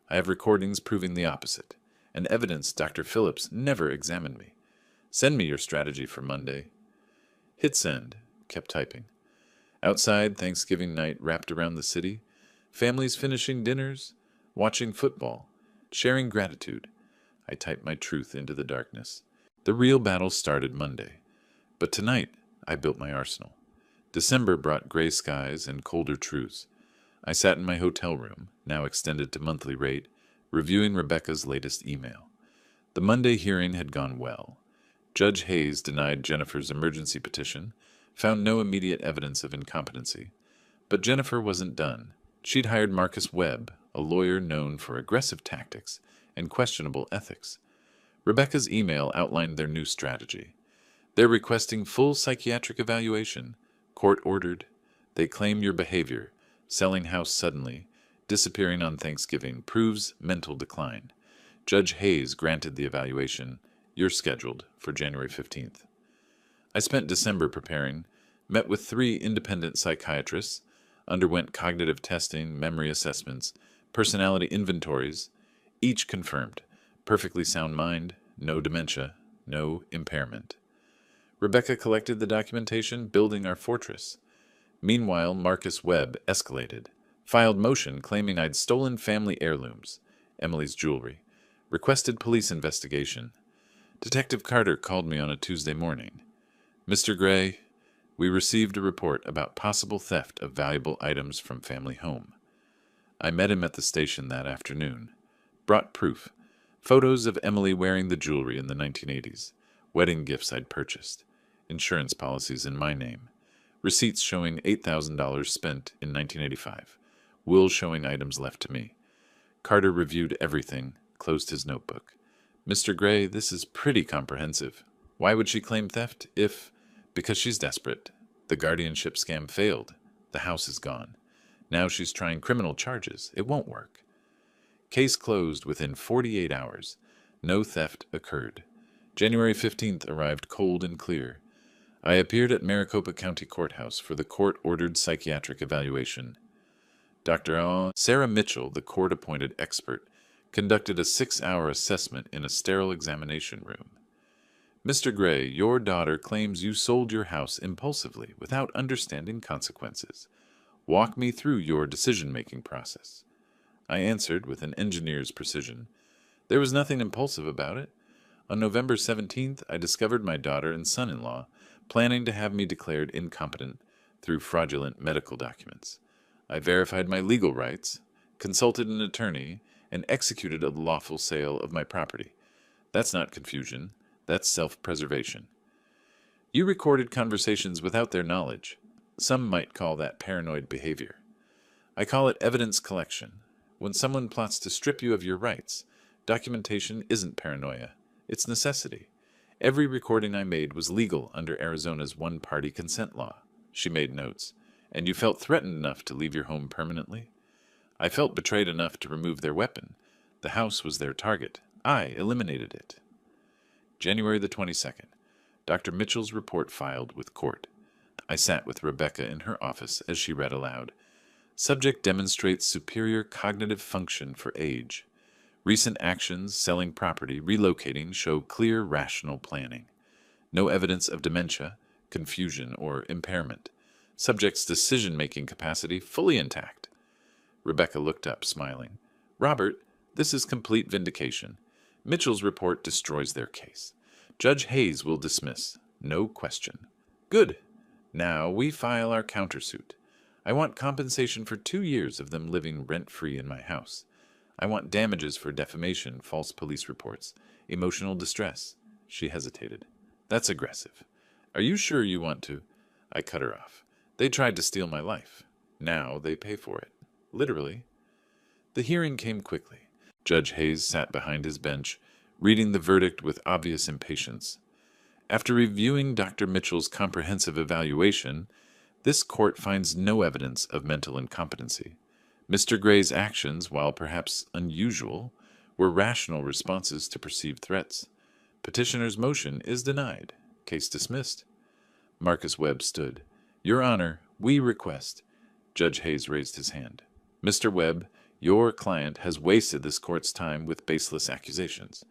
[SPEAKER 1] I have recordings proving the opposite, and evidence Dr. Phillips never examined me. Send me your strategy for Monday. Hit send. Kept typing. Outside, Thanksgiving night wrapped around the city. Families finishing dinners, watching football, sharing gratitude. I typed my truth into the darkness. The real battle started Monday. But tonight, I built my arsenal. December brought gray skies and colder truths. I sat in my hotel room, now extended to monthly rate, reviewing Rebecca's latest email. The Monday hearing had gone well. Judge Hayes denied Jennifer's emergency petition, found no immediate evidence of incompetency. But Jennifer wasn't done. She'd hired Marcus Webb, a lawyer known for aggressive tactics and questionable ethics. Rebecca's email outlined their new strategy. They're requesting full psychiatric evaluation, court-ordered. They claim your behavior, selling house suddenly, disappearing on Thanksgiving, proves mental decline. Judge Hayes granted the evaluation. You're scheduled for January 15th. I spent December preparing, met with 3 independent psychiatrists, underwent cognitive testing, memory assessments, personality inventories, each confirmed. Perfectly sound mind, no dementia, no impairment. Rebecca collected the documentation, building our fortress. Meanwhile, Marcus Webb escalated, filed motion claiming I'd stolen family heirlooms, Emily's jewelry, requested police investigation. Detective Carter called me on a Tuesday morning. Mr. Gray, we received a report about possible theft of valuable items from family home. I met him at the station that afternoon. Brought proof. Photos of Emily wearing the jewelry in the 1980s. Wedding gifts I'd purchased. Insurance policies in my name. Receipts showing $8,000 spent in 1985. Will showing items left to me. Carter reviewed everything, closed his notebook. Mr. Gray, this is pretty comprehensive. Why would she claim theft if... Because she's desperate. The guardianship scam failed. The house is gone. Now she's trying criminal charges. It won't work. Case closed within 48 hours. No theft occurred. January 15th arrived cold and clear. I appeared at Maricopa County Courthouse for the court-ordered psychiatric evaluation. Dr. Sarah Mitchell, the court-appointed expert, conducted a 6-hour assessment in a sterile examination room. Mr. Gray, your daughter claims you sold your house impulsively without understanding consequences. Walk me through your decision-making process. I answered with an engineer's precision. There was nothing impulsive about it. On November 17th, I discovered my daughter and son-in-law planning to have me declared incompetent through fraudulent medical documents. I verified my legal rights, consulted an attorney, and executed a lawful sale of my property. That's not confusion. That's self-preservation. You recorded conversations without their knowledge. Some might call that paranoid behavior. I call it evidence collection. When someone plots to strip you of your rights, documentation isn't paranoia. It's necessity. Every recording I made was legal under Arizona's one-party consent law. She made notes. And you felt threatened enough to leave your home permanently? I felt betrayed enough to remove their weapon. The house was their target. I eliminated it. January the 22nd. Dr. Mitchell's report filed with court. I sat with Rebecca in her office as she read aloud. Subject demonstrates superior cognitive function for age. Recent actions, selling property, relocating, show clear rational planning. No evidence of dementia, confusion, or impairment. Subject's decision-making capacity fully intact. Rebecca looked up, smiling. Robert, this is complete vindication. Mitchell's report destroys their case. Judge Hayes will dismiss. No question. Good. Now we file our countersuit. I want compensation for 2 years of them living rent-free in my house. I want damages for defamation, false police reports, emotional distress. She hesitated. That's aggressive. Are you sure you want to? I cut her off. They tried to steal my life. Now they pay for it. Literally. The hearing came quickly. Judge Hayes sat behind his bench, reading the verdict with obvious impatience. After reviewing Dr. Mitchell's comprehensive evaluation, this court finds no evidence of mental incompetency. Mr. Gray's actions, while perhaps unusual, were rational responses to perceived threats. Petitioner's motion is denied. Case dismissed. Marcus Webb stood. Your Honor, we request. Judge Hayes raised his hand. Mr. Webb, your client has wasted this court's time with baseless accusations.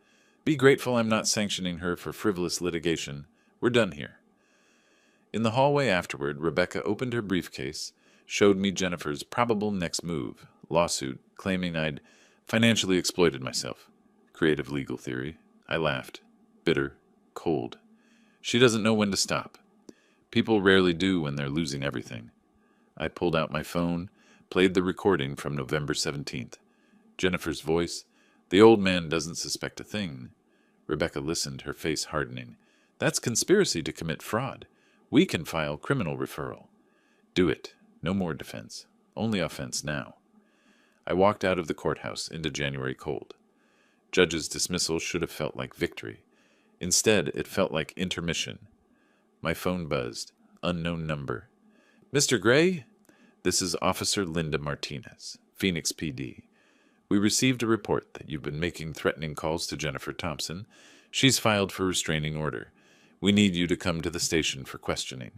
[SPEAKER 1] Be grateful I'm not sanctioning her for frivolous litigation. We're done here. In the hallway afterward, Rebecca opened her briefcase, showed me Jennifer's probable next move, lawsuit, claiming I'd financially exploited myself. Creative legal theory. I laughed. Bitter. Cold. She doesn't know when to stop. People rarely do when they're losing everything. I pulled out my phone, played the recording from November 17th. Jennifer's voice. The old man doesn't suspect a thing. Rebecca listened, her face hardening. That's conspiracy to commit fraud. We can file criminal referral. Do it. No more defense. Only offense now. I walked out of the courthouse into January cold. Judge's dismissal should have felt like victory. Instead, it felt like intermission. My phone buzzed. Unknown number. Mr. Gray? This is Officer Linda Martinez, Phoenix PD. We received a report that you've been making threatening calls to Jennifer Thompson. She's filed for restraining order. We need you to come to the station for questioning.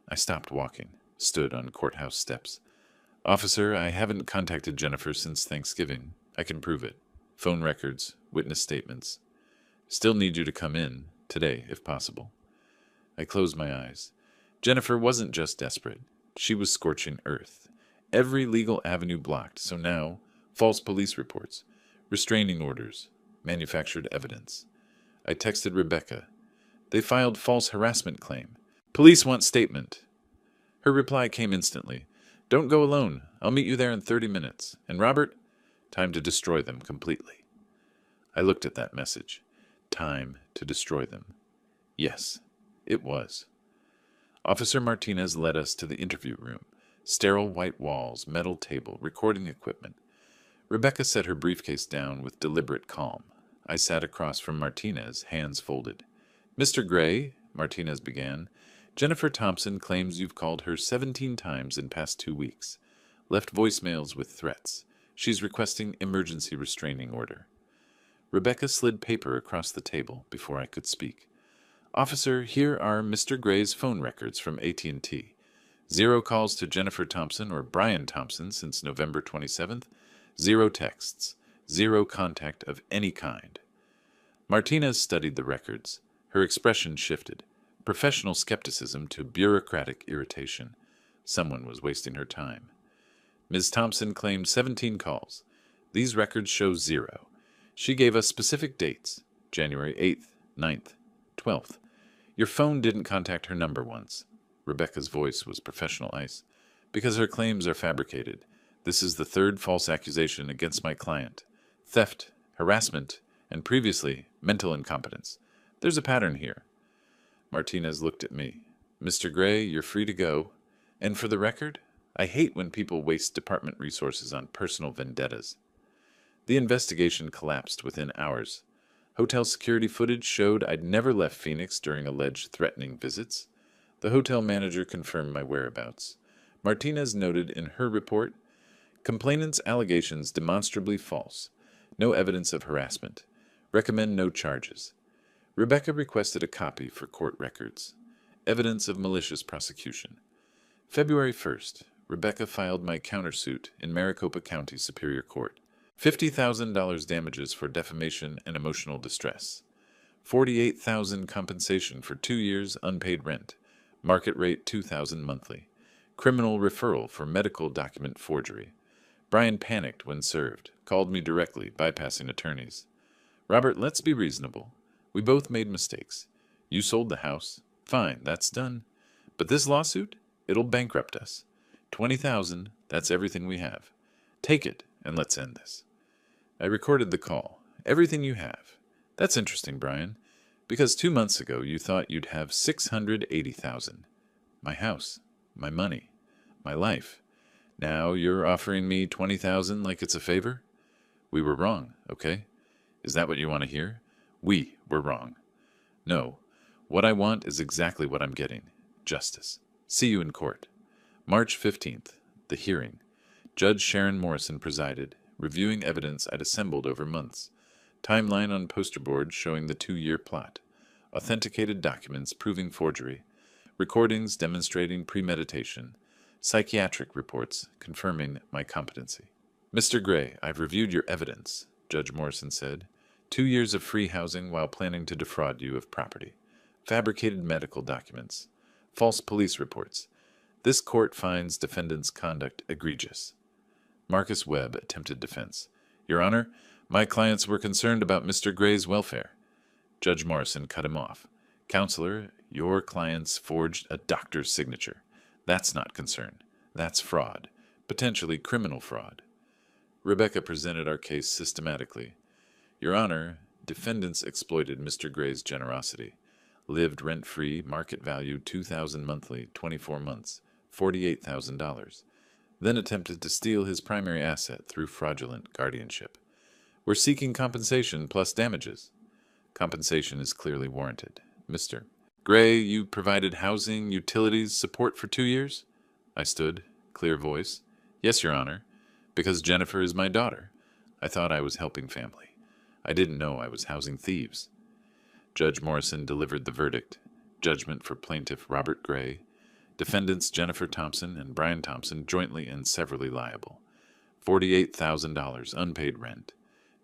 [SPEAKER 1] I stopped walking, stood on courthouse steps. Officer, I haven't contacted Jennifer since Thanksgiving. I can prove it. Phone records, witness statements. Still need you to come in, today, if possible. I closed my eyes. Jennifer wasn't just desperate. She was scorching earth. Every legal avenue blocked, so now, false police reports, restraining orders, manufactured evidence. I texted Rebecca. They filed false harassment claim. Police want statement. Her reply came instantly. Don't go alone. I'll meet you there in 30 minutes. And Robert, time to destroy them completely. I looked at that message. Time to destroy them. Yes, it was. Officer Martinez led us to the interview room. Sterile white walls, metal table, recording equipment. Rebecca set her briefcase down with deliberate calm. I sat across from Martinez, hands folded. Mr. Gray, Martinez began, Jennifer Thompson claims you've called her 17 times in past 2 weeks. Left voicemails with threats. She's requesting emergency restraining order. Rebecca slid paper across the table before I could speak. Officer, here are Mr. Gray's phone records from AT&T. 0 calls to Jennifer Thompson or Brian Thompson since November 27th. 0 texts. 0 contact of any kind. Martinez studied the records. Her expression shifted. Professional skepticism to bureaucratic irritation. Someone was wasting her time. Ms. Thompson claimed 17 calls. These records show 0. She gave us specific dates. January 8th, 9th, 12th. Your phone didn't contact her number once. Rebecca's voice was professional ice. Because her claims are fabricated. This is the 3rd false accusation against my client. Theft, harassment, and previously, mental incompetence. There's a pattern here. Martinez looked at me. Mr. Gray, you're free to go. And for the record, I hate when people waste department resources on personal vendettas. The investigation collapsed within hours. Hotel security footage showed I'd never left Phoenix during alleged threatening visits. The hotel manager confirmed my whereabouts. Martinez noted in her report, complainant's allegations demonstrably false. No evidence of harassment. Recommend no charges. Rebecca requested a copy for court records. Evidence of malicious prosecution. February 1st, Rebecca filed my countersuit in Maricopa County Superior Court. $50,000 damages for defamation and emotional distress. $48,000 compensation for 2 years unpaid rent. Market rate $2,000 monthly. Criminal referral for medical document forgery. Brian panicked when served, called me directly, bypassing attorneys. Robert, let's be reasonable. We both made mistakes. You sold the house. Fine, that's done. But this lawsuit, it'll bankrupt us. $20,000, that's everything we have. Take it, and let's end this. I recorded the call. Everything you have. That's interesting, Brian, because 2 months ago you thought you'd have $680,000. My house, my money, my life. Now you're offering me $20,000 like it's a favor? We were wrong, okay? Is that what you want to hear? We were wrong. No, what I want is exactly what I'm getting. Justice. See you in court. March 15th, the hearing. Judge Sharon Morrison presided, reviewing evidence I'd assembled over months. Timeline on poster board showing the 2-year plot. Authenticated documents proving forgery. Recordings demonstrating premeditation. Psychiatric reports confirming my competency. Mr. Gray, I've reviewed your evidence, Judge Morrison said. 2 years of free housing while planning to defraud you of property. Fabricated medical documents. False police reports. This court finds defendant's conduct egregious. Marcus Webb attempted defense. Your Honor, my clients were concerned about Mr. Gray's welfare. Judge Morrison cut him off. Counselor, your clients forged a doctor's signature. That's not concern. That's fraud. Potentially criminal fraud. Rebecca presented our case systematically. Your Honor, defendants exploited Mr. Gray's generosity. Lived rent-free, market value $2,000 monthly, 24 months, $48,000. Then attempted to steal his primary asset through fraudulent guardianship. We're seeking compensation plus damages. Compensation is clearly warranted. Mr. Gray, you provided housing, utilities, support for 2 years? I stood, clear voice. Yes, Your Honor, because Jennifer is my daughter. I thought I was helping family. I didn't know I was housing thieves. Judge Morrison delivered the verdict. Judgment for plaintiff Robert Gray. Defendants Jennifer Thompson and Brian Thompson jointly and severally liable. $48,000 unpaid rent.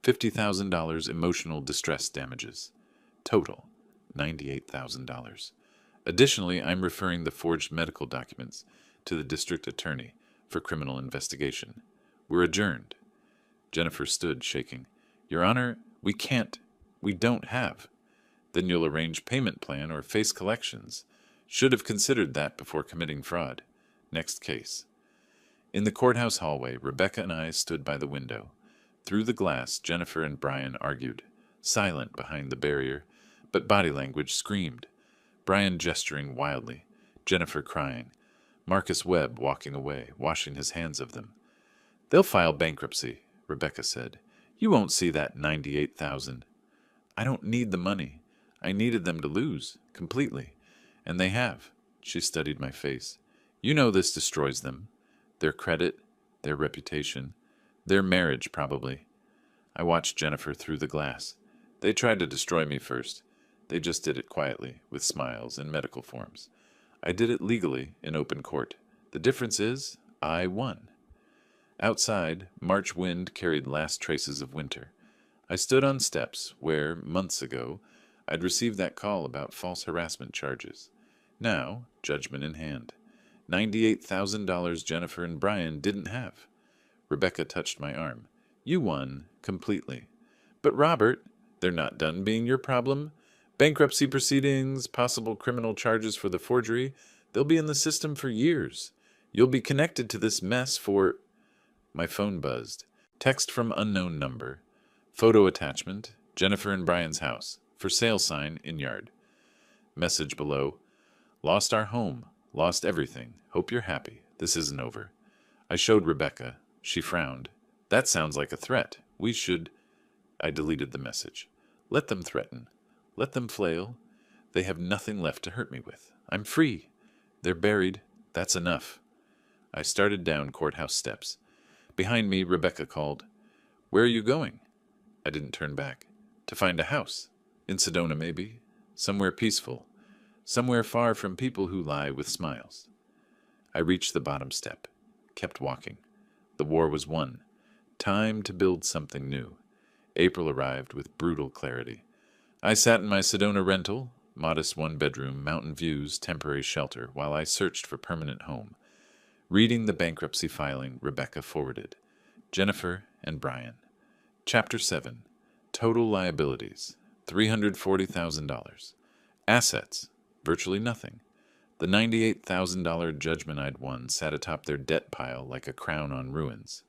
[SPEAKER 1] $50,000 emotional distress damages. Total, $98,000. Additionally, I'm referring the forged medical documents to the district attorney for criminal investigation. We're adjourned. Jennifer stood, shaking. Your Honor, we don't have. Then you'll arrange payment plan or face collections. Should have considered that before committing fraud. Next case. In the courthouse hallway, Rebecca and I stood by the window. Through the glass, Jennifer and Brian argued, silent behind the barrier, but body language screamed. Brian gesturing wildly, Jennifer crying, Marcus Webb walking away, washing his hands of them. They'll file bankruptcy, Rebecca said. You won't see that 98,000. I don't need the money. I needed them to lose, completely. And they have. She studied my face. You know this destroys them. Their credit, their reputation, their marriage, probably. I watched Jennifer through the glass. They tried to destroy me first. They just did it quietly, with smiles and medical forms. I did it legally, in open court. The difference is, I won. Outside, March wind carried last traces of winter. I stood on steps where, months ago, I'd received that call about false harassment charges. Now, judgment in hand. $98,000 Jennifer and Brian didn't have. Rebecca touched my arm. You won, completely. But Robert, they're not done being your problem. Bankruptcy proceedings, possible criminal charges for the forgery, they'll be in the system for years. You'll be connected to this mess for... My phone buzzed. Text from unknown number. Photo attachment, Jennifer and Brian's house. For sale sign in yard. Message below. Lost our home. Lost everything. Hope you're happy. This isn't over. I showed Rebecca. She frowned. That sounds like a threat. We should... I deleted the message. Let them threaten. Let them flail. They have nothing left to hurt me with. I'm free. They're buried. That's enough. I started down courthouse steps. Behind me, Rebecca called. Where are you going? I didn't turn back. To find a house. In Sedona, maybe. Somewhere peaceful. Somewhere far from people who lie with smiles. I reached the bottom step. Kept walking. The war was won. Time to build something new. April arrived with brutal clarity. I sat in my Sedona rental, modest one-bedroom, mountain views, temporary shelter, while I searched for permanent home. Reading the bankruptcy filing Rebecca forwarded. Jennifer and Brian. Chapter 7. Total liabilities. $340,000. Assets. Virtually nothing. The $98,000 judgment I'd won sat atop their debt pile like a crown on ruins.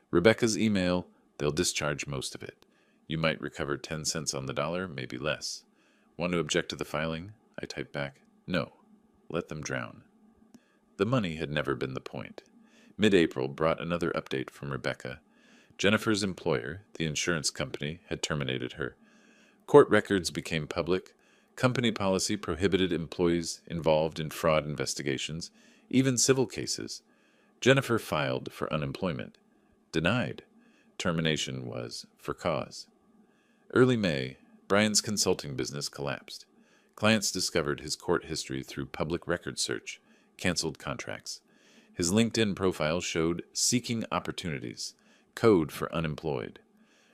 [SPEAKER 1] Rebecca's email, they'll discharge most of it. You might recover 10 cents on the dollar, maybe less. Want to object to the filing? I typed back, no. Let them drown. The money had never been the point. Mid-April brought another update from Rebecca. Jennifer's employer, the insurance company, had terminated her. Court records became public. Company policy prohibited employees involved in fraud investigations, even civil cases. Jennifer filed for unemployment. Denied. Termination was for cause. Early May, Brian's consulting business collapsed. Clients discovered his court history through public record search, canceled contracts. His LinkedIn profile showed seeking opportunities, code for unemployed.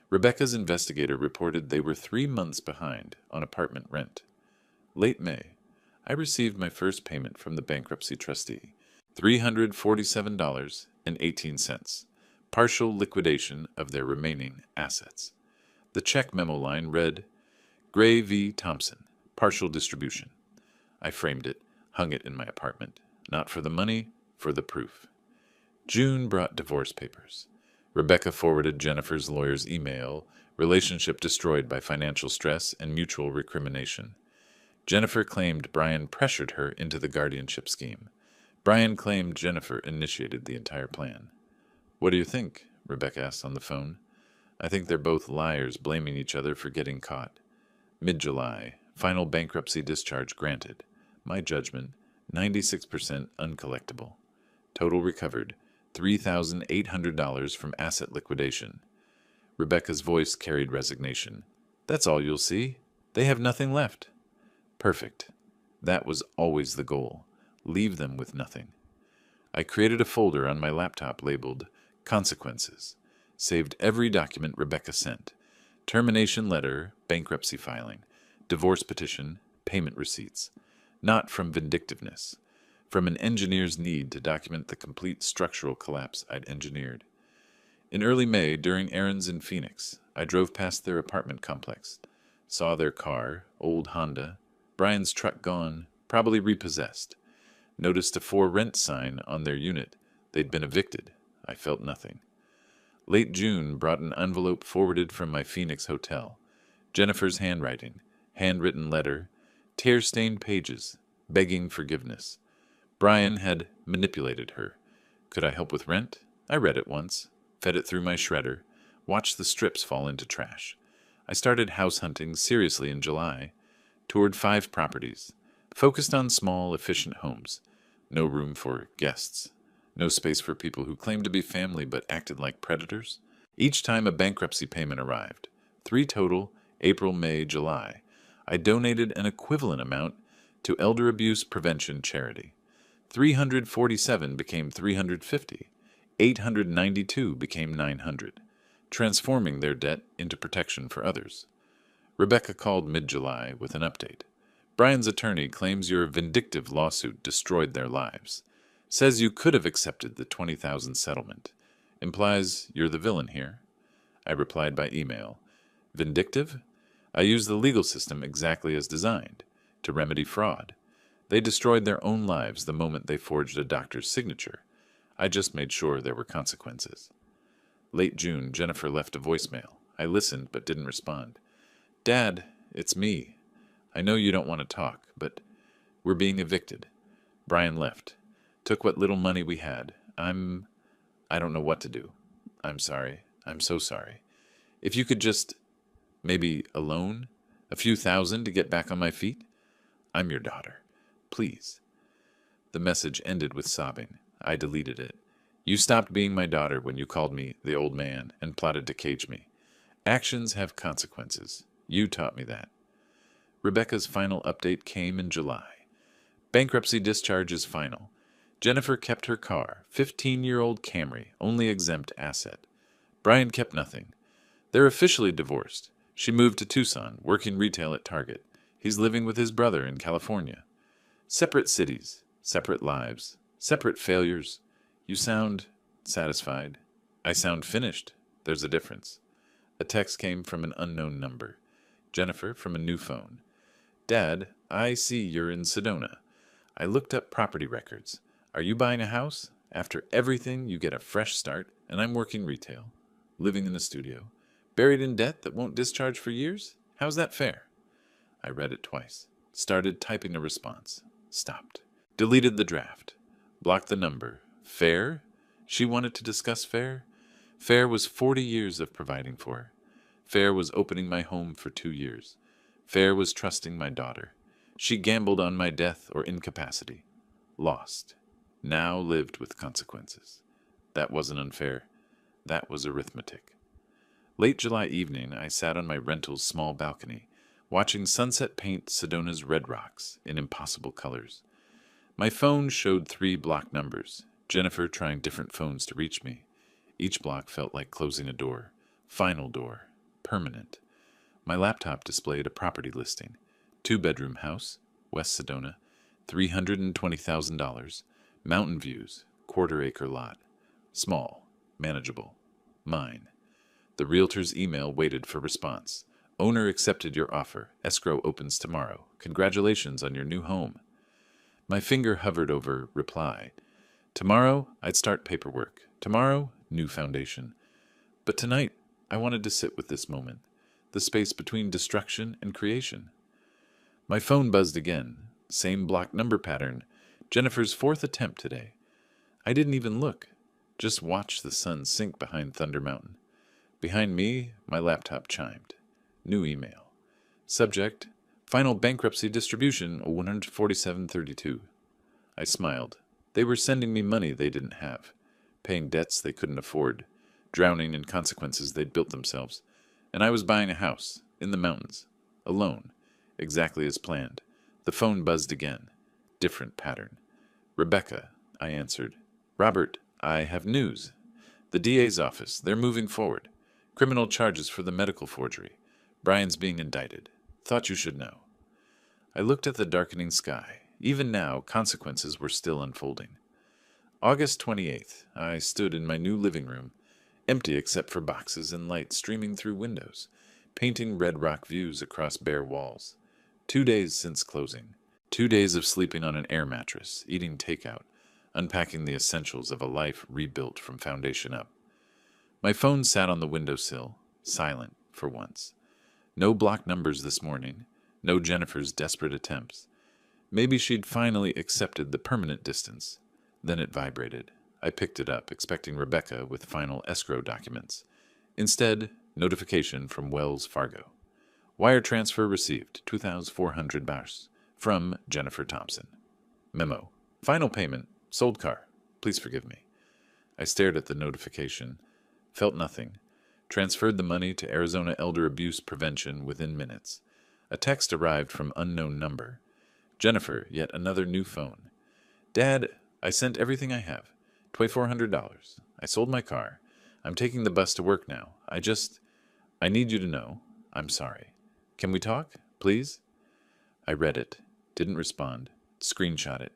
[SPEAKER 1] Rebecca's investigator reported they were 3 months behind on apartment rent. Late May, I received my first payment from the bankruptcy trustee, $347.18, partial liquidation of their remaining assets. The check memo line read, Gray v. Thompson, partial distribution. I framed it, hung it in my apartment. Not for the money, for the proof. June brought divorce papers. Rebecca forwarded Jennifer's lawyer's email, relationship destroyed by financial stress and mutual recrimination. Jennifer claimed Brian pressured her into the guardianship scheme. Brian claimed Jennifer initiated the entire plan. What do you think? Rebecca asked on the phone. I think they're both liars blaming each other for getting caught. Mid-July, final bankruptcy discharge granted. My judgment, 96% uncollectible. Total recovered, $3,800 from asset liquidation. Rebecca's voice carried resignation. That's all you'll see. They have nothing left. Perfect. That was always the goal. Leave them with nothing. I created a folder on my laptop labeled Consequences. Saved every document Rebecca sent. Termination letter, bankruptcy filing, divorce petition, payment receipts. Not from vindictiveness. From an engineer's need to document the complete structural collapse I'd engineered. In early May, during errands in Phoenix, I drove past their apartment complex. Saw their car, old Honda. Brian's truck gone, probably repossessed. Noticed a for rent sign on their unit. They'd been evicted. I felt nothing. Late June brought an envelope forwarded from my Phoenix hotel. Jennifer's handwriting, handwritten letter, tear-stained pages, begging forgiveness. Brian had manipulated her. Could I help with rent? I read it once, fed it through my shredder, watched the strips fall into trash. I started house hunting seriously in July, toured 5 properties, focused on small, efficient homes. No room for guests. No space for people who claimed to be family but acted like predators. Each time a bankruptcy payment arrived, 3 total, April, May, July, I donated an equivalent amount to elder abuse prevention charity. 347 became 350. 892 became 900, transforming their debt into protection for others. Rebecca called mid-July with an update. Brian's attorney claims your vindictive lawsuit destroyed their lives. Says you could have accepted the $20,000 settlement. Implies you're the villain here. I replied by email. Vindictive? I use the legal system exactly as designed, to remedy fraud. They destroyed their own lives the moment they forged a doctor's signature. I just made sure there were consequences. Late June, Jennifer left a voicemail. I listened but didn't respond. Dad, it's me. I know you don't want to talk, but we're being evicted. Brian left. Took what little money we had. I don't know what to do. I'm sorry. I'm so sorry. If you could just, maybe a loan? A few thousand to get back on my feet? I'm your daughter. Please. The message ended with sobbing. I deleted it. You stopped being my daughter when you called me the old man and plotted to cage me. Actions have consequences. You taught me that. Rebecca's final update came in July. Bankruptcy discharge is final. Jennifer kept her car, 15-year-old Camry, only exempt asset. Brian kept nothing. They're officially divorced. She moved to Tucson, working retail at Target. He's living with his brother in California. Separate cities, separate lives, separate failures. You sound satisfied. I sound finished. There's a difference. A text came from an unknown number. Jennifer from a new phone. Dad, I see you're in Sedona. I looked up property records. Are you buying a house? After everything, you get a fresh start, and I'm working retail, living in the studio, buried in debt that won't discharge for years? How's that fair? I read it twice. Started typing a response. Stopped. Deleted the draft. Blocked the number. Fair? She wanted to discuss fair? Fair was 40 years of providing for her. Fair was opening my home for 2 years. Fair was trusting my daughter. She gambled on my death or incapacity. Lost. Now lived with consequences. That wasn't unfair. That was arithmetic. Late July evening, I sat on my rental's small balcony, watching sunset paint Sedona's red rocks in impossible colors. My phone showed 3 block numbers, Jennifer trying different phones to reach me. Each block felt like closing a door. Final door. Permanent. My laptop displayed a property listing. 2-bedroom house, West Sedona, $320,000. Mountain views, 1/4-acre lot. Small, manageable. Mine. The realtor's email waited for response. Owner accepted your offer. Escrow opens tomorrow. Congratulations on your new home. My finger hovered over reply. Tomorrow, I'd start paperwork. Tomorrow, new foundation. But tonight, I wanted to sit with this moment, the space between destruction and creation. My phone buzzed again. Same block number pattern. Jennifer's 4th attempt today. I didn't even look. Just watched the sun sink behind Thunder Mountain. Behind me, my laptop chimed. New email. Subject, final bankruptcy distribution, 147.32. I smiled. They were sending me money they didn't have, paying debts they couldn't afford, drowning in consequences they'd built themselves. And I was buying a house, in the mountains, alone, exactly as planned. The phone buzzed again. Different pattern. Rebecca, I answered. Robert, I have news. The DA's office, they're moving forward. Criminal charges for the medical forgery. Brian's being indicted. Thought you should know. I looked at the darkening sky. Even now, consequences were still unfolding. August 28th, I stood in my new living room, empty except for boxes and light streaming through windows. painting red rock views across bare walls. 2 days since closing. 2 days of sleeping on an air mattress, eating takeout, unpacking the essentials of a life rebuilt from foundation up. My phone sat on the windowsill, silent for once. No blocked numbers this morning, no Jennifer's desperate attempts. Maybe she'd finally accepted the permanent distance. Then it vibrated. I picked it up, expecting Rebecca with final escrow documents. Instead, notification from Wells Fargo. Wire transfer received, $2,400 from Jennifer Thompson. Memo. Final payment. Sold car. Please forgive me. I stared at the notification, felt nothing, transferred the money to Arizona Elder Abuse Prevention within minutes. A text arrived from unknown number. Jennifer, yet another new phone. Dad, I sent everything I have. $2,400. I sold my car. I'm taking the bus to work now. I need you to know. I'm sorry. Can we talk, please? I read it. Didn't respond. Screenshot it.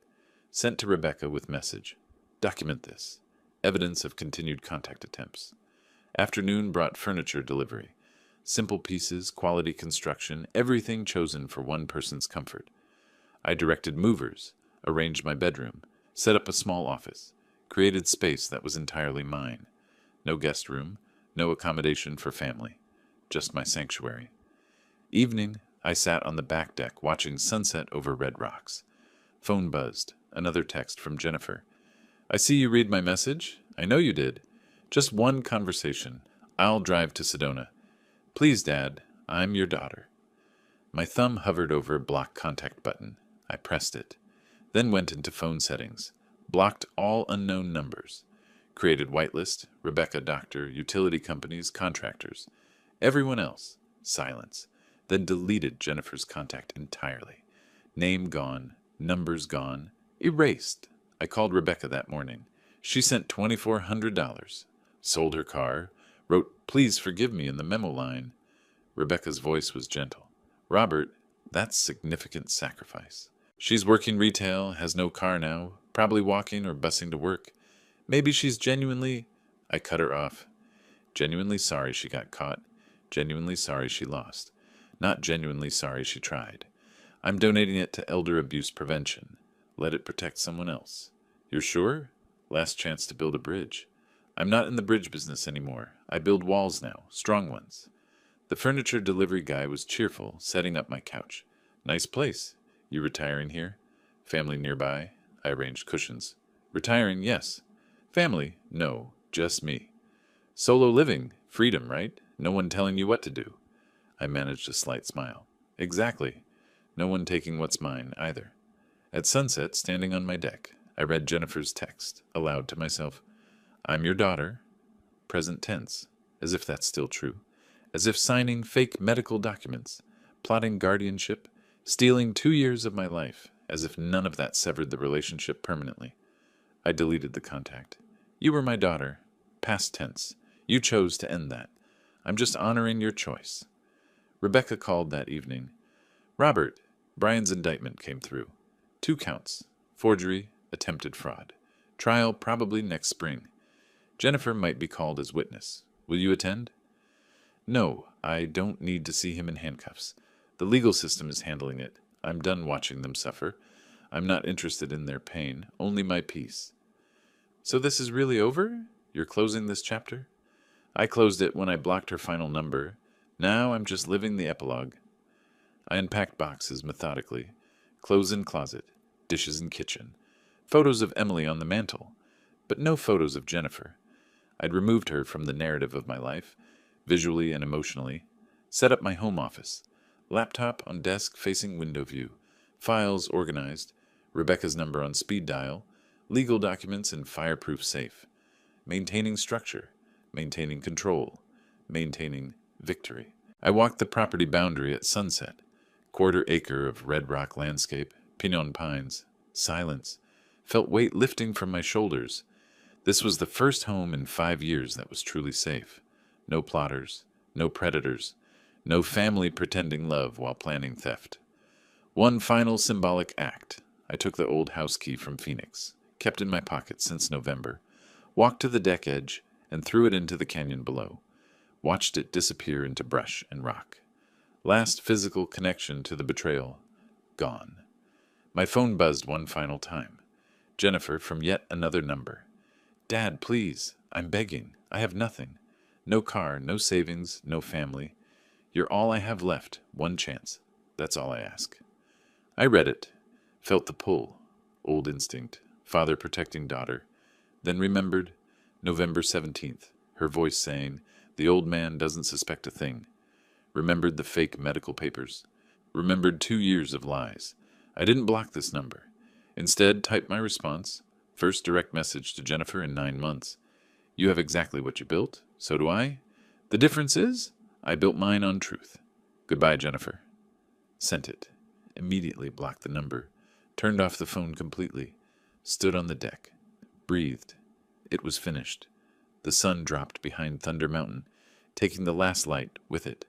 [SPEAKER 1] Sent to Rebecca with message. Document this. Evidence of continued contact attempts. Afternoon brought furniture delivery. Simple pieces, quality construction, everything chosen for one person's comfort. I directed movers, arranged my bedroom, set up a small office, created space that was entirely mine. No guest room, no accommodation for family, just my sanctuary. Evening, I sat on the back deck watching sunset over red rocks. Phone buzzed, another text from Jennifer. I see you read my message. I know you did. Just one conversation. I'll drive to Sedona. Please, Dad, I'm your daughter. My thumb hovered over a block contact button. I pressed it, then went into phone settings, blocked all unknown numbers, created whitelist, Rebecca Doctor, utility companies, contractors. Everyone else, silence, then deleted Jennifer's contact entirely. Name gone, numbers gone, erased. I called Rebecca that morning. She sent $2,400, sold her car, wrote, "Please forgive me" in the memo line. Rebecca's voice was gentle. Robert, that's significant sacrifice. She's working retail, has no car now, probably walking or busing to work. Maybe she's genuinely... I cut her off. Genuinely sorry she got caught. Genuinely sorry she lost. Not genuinely sorry she tried. I'm donating it to Elder Abuse Prevention. Let it protect someone else. You're sure? Last chance to build a bridge. I'm not in the bridge business anymore. I build walls now, strong ones. The furniture delivery guy was cheerful, setting up my couch. Nice place. You retiring here? Family nearby? I arranged cushions. Retiring, yes. Family? No, just me. Solo living, freedom, right? No one telling you what to do. I managed a slight smile. Exactly. No one taking what's mine, either. At sunset, standing on my deck, I read Jennifer's text, aloud to myself. I'm your daughter. Present tense, as if that's still true. As if signing fake medical documents, plotting guardianship, stealing 2 years of my life, as if none of that severed the relationship permanently. I deleted the contact. You were my daughter. Past tense. You chose to end that. I'm just honoring your choice. Rebecca called that evening. Robert, Brian's indictment came through. 2 counts. Forgery, attempted fraud. Trial probably next spring. Jennifer might be called as witness. Will you attend? No, I don't need to see him in handcuffs. The legal system is handling it. I'm done watching them suffer. I'm not interested in their pain, only my peace. So this is really over? You're closing this chapter? I closed it when I blocked her final number. Now I'm just living the epilogue. I unpacked boxes methodically. Clothes in closet, dishes in kitchen, photos of Emily on the mantel, but no photos of Jennifer. I'd removed her from the narrative of my life, visually and emotionally, set up my home office, laptop on desk facing window view, files organized, Rebecca's number on speed dial, legal documents in fireproof safe, maintaining structure, maintaining control, maintaining victory. I walked the property boundary at sunset, quarter-acre of red rock landscape, pinon pines, silence, felt weight lifting from my shoulders. This was the first home in 5 years that was truly safe. No plotters, no predators, no family pretending love while planning theft. One final symbolic act. I took the old house key from Phoenix, kept in my pocket since November, walked to the deck edge, and threw it into the canyon below. watched it disappear into brush and rock. Last physical connection to the betrayal, gone. My phone buzzed one final time. Jennifer from yet another number. Dad, please, I'm begging. I have nothing. No car, no savings, no family. You're all I have left, one chance. That's all I ask. I read it, felt the pull, old instinct, father protecting daughter, then remembered November 17th, her voice saying, the old man doesn't suspect a thing. Remembered the fake medical papers. Remembered 2 years of lies. I didn't block this number. Instead, typed my response, first direct message to Jennifer in 9 months. You have exactly what you built, so do I. The difference is, I built mine on truth. Goodbye, Jennifer. Sent it. Immediately blocked the number. Turned off the phone completely. Stood on the deck. Breathed. It was finished. The sun dropped behind Thunder Mountain, taking the last light with it.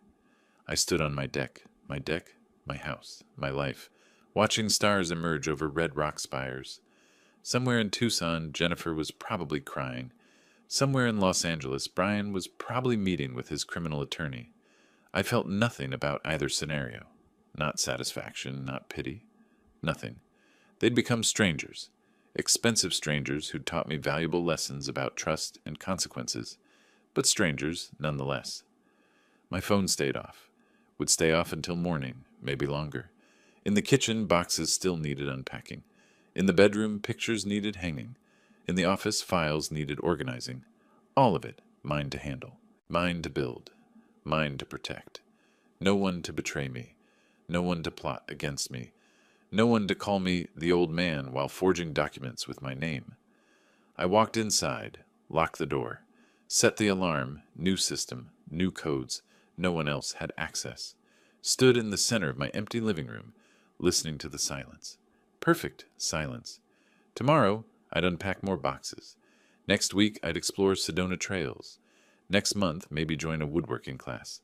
[SPEAKER 1] I stood on my deck, my house, my life, watching stars emerge over red rock spires. Somewhere in Tucson, Jennifer was probably crying. Somewhere in Los Angeles, Brian was probably meeting with his criminal attorney. I felt nothing about either scenario. Not satisfaction, not pity. Nothing. They'd become strangers. Expensive strangers who'd taught me valuable lessons about trust and consequences, but strangers nonetheless. My phone stayed off. Would stay off until morning, maybe longer. In the kitchen, boxes still needed unpacking. In the bedroom, pictures needed hanging. In the office, files needed organizing. All of it, mine to handle. Mine to build. Mine to protect. No one to betray me. No one to plot against me. No one to call me the old man while forging documents with my name. I walked inside, locked the door, set the alarm, new system, new codes. No one else had access. Stood in the center of my empty living room, listening to the silence. Perfect silence. Tomorrow, I'd unpack more boxes. Next week, I'd explore Sedona trails. Next month, maybe join a woodworking class.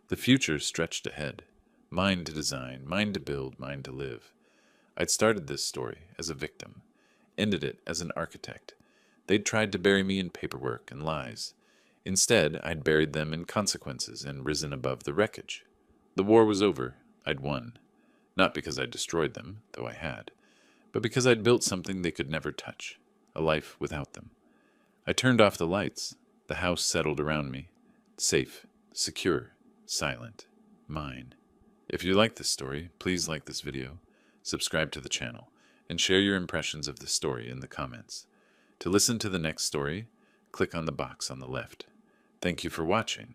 [SPEAKER 1] The future stretched ahead. Mine to design, mine to build, mine to live. I'd started this story as a victim, ended it as an architect. They'd tried to bury me in paperwork and lies. Instead, I'd buried them in consequences and risen above the wreckage. The war was over. I'd won. Not because I'd destroyed them, though I had, but because I'd built something they could never touch, a life without them. I turned off the lights. The house settled around me. Safe, secure, silent, mine. If you like this story, please like this video, subscribe to the channel, and share your impressions of the story in the comments. To listen to the next story, click on the box on the left. Thank you for watching.